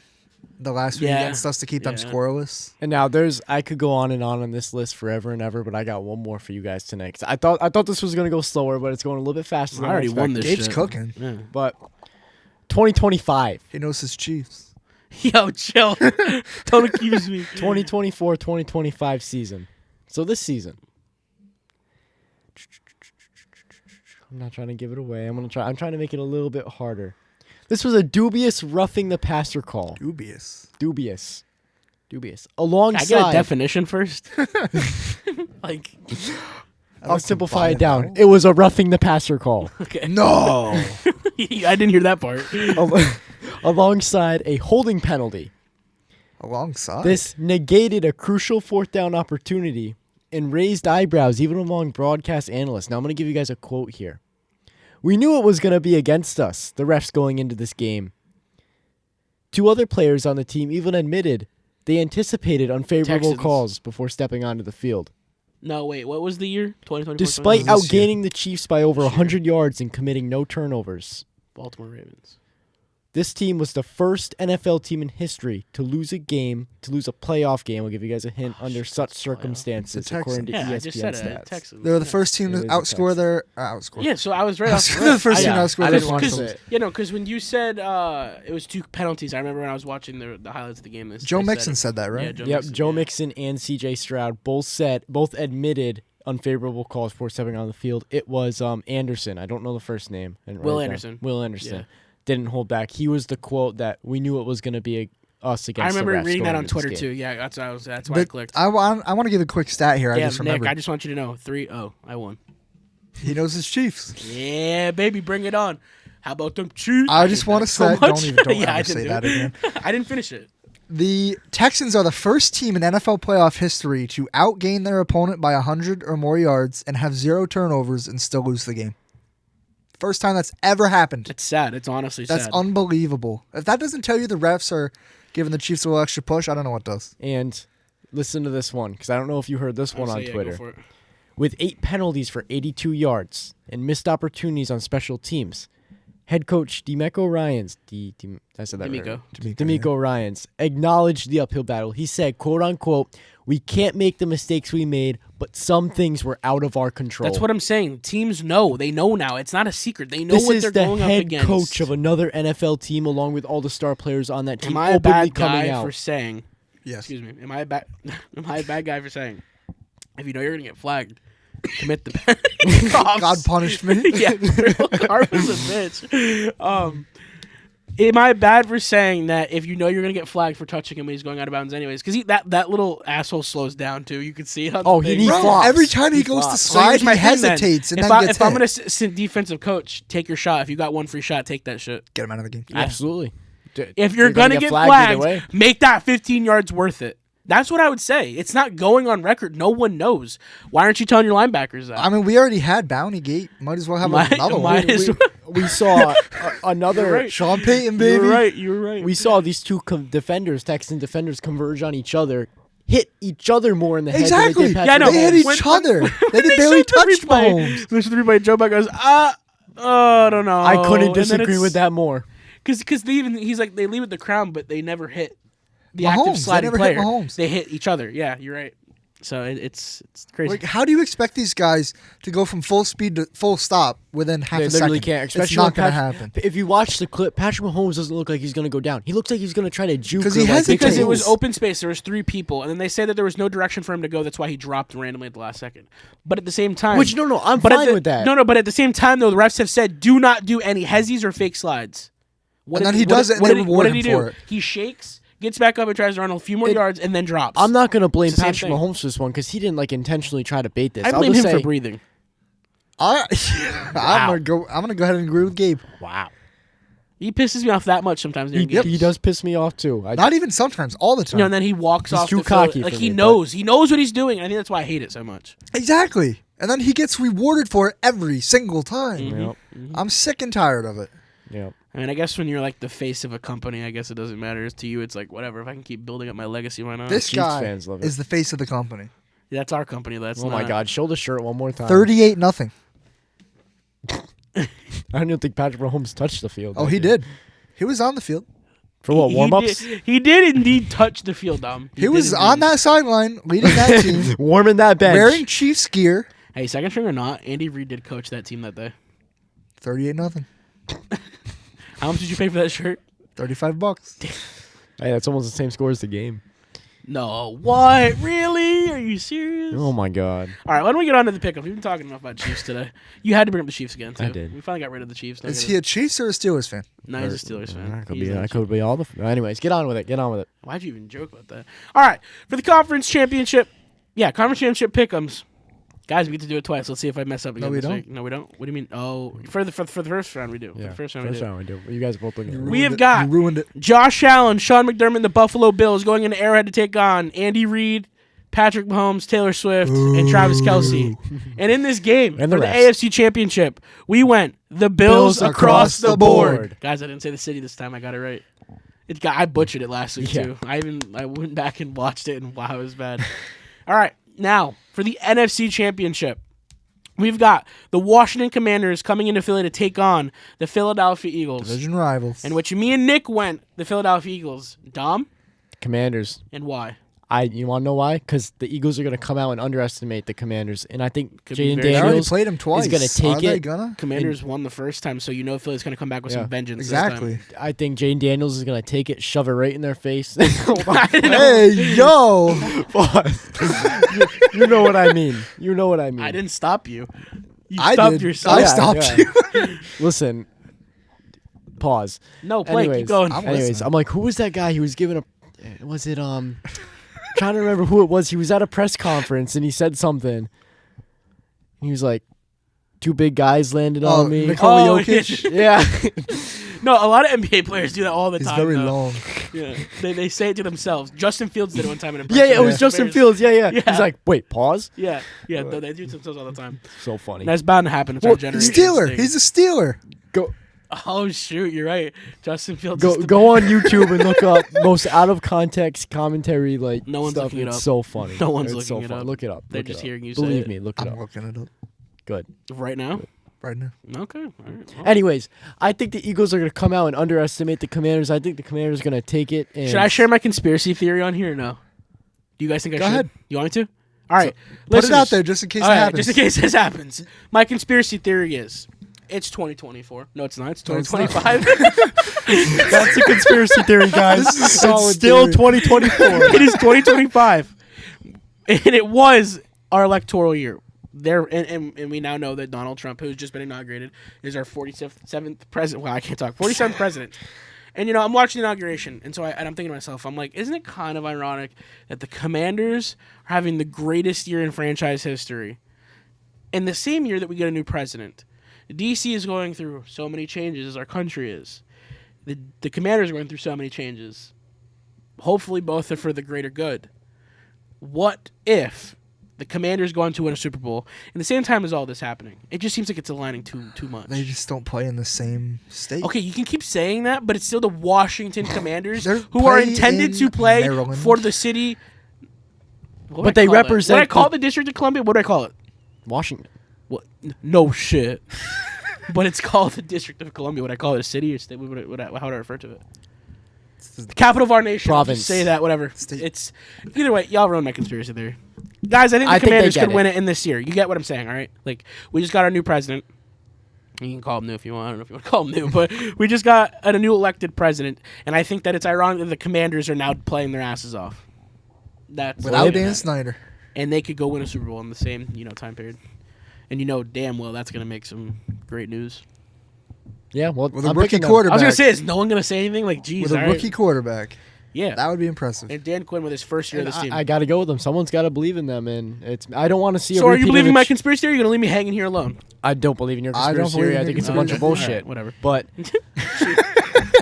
The last week
Yeah.
against us to keep them
Yeah.
scoreless.
And now I could go on this list forever and ever, but I got one more for you guys tonight. 'Cause I thought this was gonna go slower, but it's going a little bit faster.
I
than
already won
expected.
this
Gabe's
shit.
cooking.
Yeah.
But 2025,
He knows his Chiefs.
Yo, chill. Don't accuse me.
2024-2025 season. So this season, I'm not trying to give it away. I'm trying to make it a little bit harder. This was a dubious roughing the passer call.
Dubious.
Dubious. Dubious.
Can I
Alongside,
get a definition first? Like,
I'll simplify it down. It was a roughing the passer call.
okay.
No.
I didn't hear that part.
Alongside a holding penalty.
Alongside.
This negated a crucial fourth down opportunity and raised eyebrows even among broadcast analysts. Now I'm going to give you guys a quote here. We knew it was going to be against us, the refs going into this game. 2 other players on the team even admitted they anticipated unfavorable
Texans.
calls before stepping onto the field.
No, wait. What was the year? 2024.
Despite
this
outgaining the Chiefs by over 100 yards and committing no turnovers.
Baltimore Ravens.
This team was the first NFL team in history to lose a playoff game. I'll give you guys a hint under such circumstances,
The
according to
Yeah, I
ESPN
just said
stats.
it. Texans.
They were the first team to
It is a
outscore
Texans.
their outscore.
Yeah, so I was right off the
The
rip.
first team to
I
outscore
didn't
their
want to
Broncos.
say it.
You know, because when you said it was 2 penalties, I remember when I was watching the highlights of the game.
Joe
they
Mixon
it.
said that, right?
Yeah,
Joe
yeah.
Mixon and C.J. Stroud both admitted unfavorable calls before stepping on the field. It was Anderson. I don't know the first name. I didn't
Will
write it down.
Anderson.
Will Anderson.
Yeah.
Didn't hold back. He was the quote that we knew it was going to be us against
I remember
the refs
reading that
going
on
into this
Twitter
game.
too. Yeah, that's why I
But
clicked.
I want to give a quick stat here. I
Yeah,
just
Nick,
remembered.
I just want you to know 3-0. I won.
He knows his Chiefs.
Yeah, baby, bring it on. How about them Chiefs?
I just want to
so
say,
much.
don't
Yeah, I
ever
didn't
say
do
that
it.
again.
I didn't finish it.
The Texans are the first team in NFL playoff history to outgain their opponent by 100 or more yards and have 0 turnovers and still lose the game. First time that's ever happened.
It's sad. It's honestly
That's
sad.
unbelievable. If that doesn't tell you the refs are giving the Chiefs a little extra push, I don't know what does.
And listen to this one, because I don't know if you heard this one
So,
on
yeah, go
Twitter.
for it.
With 8 penalties for 82 yards and missed opportunities on special teams, head coach DeMeco Ryans, I said that
D'Amico.
right. DeMeco Ryans acknowledged the uphill battle. He said, quote unquote, "We can't make the mistakes we made, but some things were out of our control."
That's what I'm saying. Teams know. They know now. It's not a secret. They know
This
what
is
they're
the
going up
head
against.
coach of another NFL team, along with all the star players on that team,
Am I a
openly
bad
coming
guy
out.
for saying?
Yes.
Excuse me. Am I a bad? Am I a bad guy for saying? If you know you're gonna get flagged, commit the
God punished me.
Yeah, Karma's a bitch. Am I bad for saying that if you know you're gonna get flagged for touching him when he's going out of bounds anyways? Because that little asshole slows down too. You can see it on
Oh,
the
he
thing.
needs
Bro,
flops.
every time he
He
goes to
flops.
So
slide,
here's
he
my thing, then.
hesitates and
if
then gets
I'm
hit.
gonna sit defensive coach, take your shot. If you got one free shot, take that shit.
Get him out of the game.
Yeah.
Absolutely.
If you're gonna get flagged,
either way.
make that 15 yards worth it. That's what I would say. It's not going on record. No one knows. Why aren't you telling your linebackers that?
I mean, we already had Bounty Gate. Might as well have another one.
might as well.
We saw another.
You're right.
Sean Payton,
You
baby.
were right. You were right.
We saw these two Texan defenders converge on each other, hit each other more in the head.
Exactly.
Than they did
Yeah, I know.
They hit
Mahomes.
each other. They did barely
showed the
touch
replay.
Mahomes.
There's the replay. Joe Buck goes, I don't know.
I couldn't
And then
disagree with that more.
Because he's like, they leave with the crown, but they never hit the
Mahomes.
active
They
sliding
never hit
player.
Mahomes.
They hit each other. Yeah, you're right. So it's crazy.
Like, how do you expect these guys to go from full speed to full stop within half
They
a
literally
second?
can't.
It's
Especially
not
when
going to
Patrick-
happen.
If you watch the clip, Patrick Mahomes doesn't look like he's going to go down. He looks like he's going to try to juke.
'Cause
her
he
like
hesitates.
Because it
Nick
was
Foles.
open space, there was 3 people, and then they say that there was no direction for him to go. That's why he dropped randomly at the last second. But at the same time,
Which no, I'm
but at
fine
the-
with that.
No, but at the same time, though, the refs have said do not do any hezzies or fake slides.
And then he does it, and they reward
what did
him
he do?
for it.
He shakes, gets back up, and tries to run a few more yards, and then drops.
I'm not going to blame
It's the same
Patrick
thing.
Mahomes for this one because he didn't like intentionally try to bait this.
I
I'll
blame
just
him for
say-
breathing.
I'm gonna go ahead and agree with Gabe.
Wow.
He pisses me off that much sometimes. during games.
He does piss me off too.
Not even sometimes, all the time.
You know, and then he walks
He's
off
too
the field.
cocky
Like
for
he
me,
knows what he's doing. I think that's why I hate it so much.
Exactly. And then he gets rewarded for it every single time.
Yep.
I'm sick and tired of it.
Yep.
I mean, I guess when you're like the face of a company, I guess it doesn't matter. To you, it's like whatever. If I can keep building up my legacy, why not?
This
Chiefs
guy
fans love it.
is the face of the company.
Yeah, that's our company. That's
Oh my
not-
God! Show the shirt one more time.
38-0.
I don't even think Patrick Mahomes touched the field.
Oh,
that
he
game.
did. He was on the field.
For what,
He
warm-ups?
He did indeed touch the field, Dom.
He was on that sideline leading that team,
Warming that bench.
wearing Chiefs gear.
Hey, second string or not, Andy Reid did coach that team that day.
38-0.
How much did you pay for that shirt?
$35.
Hey, that's almost the same score as the game.
No. What? Really? Are you serious?
Oh my God.
All right, why don't we get on to the pickup? We've been talking enough about Chiefs today. You had to bring up the Chiefs again, too.
I did.
We finally got rid of the Chiefs.
Is he a Chiefs or a Steelers fan?
No, he's a Steelers fan.
I could be all the. Anyways, get on with it.
Why'd you even joke about that? All right, for the conference championship pick'ems. Guys, we get to do it twice. Let's see if I mess up again.
No, we
this
don't.
week. No, we don't. What do you mean? Oh, for the first round we do.
Yeah,
For the first round we do.
You guys are both looking at
We have
You
got
ruined it.
Josh Allen, Sean McDermott, and the Buffalo Bills going into Arrowhead to take on Andy Reid, Patrick Mahomes, Taylor Swift, and Travis Kelce. And in this game,
And
for
the
the
rest.
AFC Championship, we went the Bills across the board. Guys, I didn't say the city this time. I got it right. I butchered it last week,
Yeah.
too. I went back and watched it, and wow, it was bad. All right, now, for the NFC Championship, we've got the Washington Commanders coming into Philly to take on the Philadelphia Eagles.
Division rivals.
In which me and Nick went the Philadelphia Eagles. Dom?
Commanders.
And why?
You want to know why? Because the Eagles are going to come out and underestimate the Commanders, and I think
Could be
Jaden
very
they already
Daniels
played him twice.
is going to take
Are they
it.
gonna?
Commanders won the first time, so you know Philly's going to come back with
Yeah.
some vengeance
Exactly.
this time.
I think Jaden Daniels is going to take it, shove it right in their face.
Hey, yo!
You know what I mean. You know what I mean.
I didn't stop you. You
I
stopped
did.
yourself.
I stopped you.
Listen. Pause.
No, play.
Anyways,
Keep going.
I'm
anyways,
listening.
I'm like, who was that guy? He was giving a. Was it trying to remember who it was. He was at a press conference and he said something. He was like, two big guys landed on me.
Nikola
Oh,
Jokic.
Yeah.
No, a lot of NBA players do that all the
He's
time.
very
though.
long.
Yeah, they say it to themselves. Justin Fields did it one time in a
Yeah, it was
press
Justin
conference.
Fields. Yeah.
Yeah.
He's like, wait, pause.
Yeah, no, they do it to themselves all the time.
So funny.
That's bound to happen. It's
Well,
our generation.
Steeler. He's a Steeler.
Go
Oh shoot, you're right. Justin Fields. is the
go on YouTube and look up most out of context commentary like
No one's
stuff.
looking it
It's
up.
so funny.
No one's
It's
looking
so
it
funny.
up.
Look it up.
They're
Look it
just
up.
hearing you say
Believe
it.
me, look it
I'm
up.
looking it up
right now.
right now.
Okay. All right. Well.
Anyways, I think the Eagles are going to come out and underestimate the Commanders. I think the Commanders are going to take it. And
Should I share my conspiracy theory on here or no? Do you guys think I
Go
should?
ahead.
You want me to? All right.
Put it out
listeners.
there just in case
All
it
right,
happens.
just in case this happens. My conspiracy theory is it's 2024. No, it's not. It's
No, it's not.
2025.
That's a conspiracy theory, guys.
This is a
It's
solid
still
theory.
2024.
It is 2025. And it was our electoral year. And we now know that Donald Trump, who's just been inaugurated, is our 47th president. Well, I can't talk. 47th president. And, I'm watching the inauguration, and I'm thinking to myself, I'm like, isn't it kind of ironic that the Commanders are having the greatest year in franchise history? In the same year that we get a new president. D.C. is going through so many changes as our country is. The Commanders are going through so many changes. Hopefully both are for the greater good. What if the Commanders go on to win a Super Bowl in the same time as all this happening? It just seems like it's aligning too much.
They just don't play in the same state.
Okay, you can keep saying that, but it's still the Washington Commanders
They're
who are
playing
intended
in
to play
Maryland.
for the city. What would
But
I
they
call it?
represent
What I call
the-
the District of Columbia? What do I call it?
Washington.
What? No shit. But it's called the District of Columbia. Would I call it a city or state? How would I refer to it? The capital of our nation.
Province.
Just say that, whatever.
State.
It's either way. Y'all ruined my conspiracy theory, guys. I think the
I think they
Commanders
get
could win
it.
it in this year. You get what I'm saying, all right? Like we just got our new president. You can call him new if you want. I don't know if you want to call him new, but we just got a new elected president, and I think that it's ironic that the Commanders are now playing their asses off. That's
Without
what it
Dan
is.
Snyder.
And they could go win a Super Bowl in the same time period. And damn well that's gonna make some great news.
Yeah, well,
With a
I'm
rookie
picking them.
I was
quarterback.
gonna say, is no one gonna say anything? Like, geez,
With a
all right.
rookie quarterback.
Yeah.
That would be impressive.
And Dan Quinn with his first year
And
of this team.
I got to go with them. Someone's got to believe in them, and I don't want to see.
So
a
are you
repeat of
believing
the
my
ch-
conspiracy theory? Or are you gonna leave me hanging here alone?
I don't believe in your
I don't
conspiracy
believe
theory.
in
I
your
think it's a
conspiracy
bunch of
theory.
bullshit.
Whatever.
But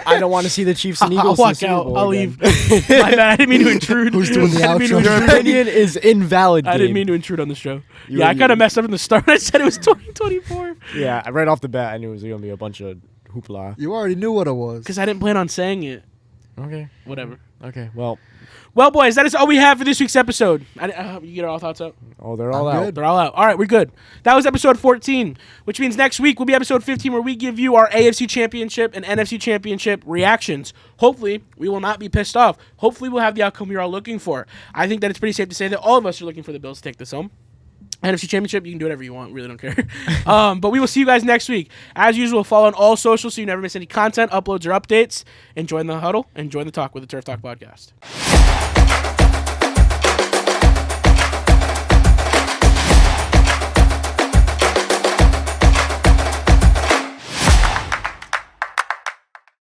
I don't want to see the Chiefs and
I'll
Eagles in the
walk
Super
out.
Bowl
I'll
again.
leave. My bad. I didn't mean to intrude.
Who's doing the
I didn't mean to
outro?
Your
intrude.
opinion is invalid.
I didn't
Gabe.
mean to intrude on the show.
You-
Yeah, I
you-
kind of messed up in the start. I said it was 2024
Yeah, right off the bat, I knew it was going to be a bunch of hoopla.
You already knew what it was.
because I didn't plan on saying it.
Okay.
Whatever.
Okay. Well,
Boys, that is all we have for this week's episode. You get all thoughts out?
they're all
I'm
out.
good.
They're all out. All right, we're good. That was episode 14, which means next week will be episode 15, where we give you our AFC Championship and NFC Championship reactions. Hopefully, we will not be pissed off. Hopefully, we'll have the outcome you're all looking for. I think that it's pretty safe to say that all of us are looking for the Bills to take this home. NFC Championship, you can do whatever you want. Really don't care. But we will see you guys next week. As usual, follow on all socials so you never miss any content, uploads, or updates. And join the huddle and join the talk with the Turf Talk Podcast.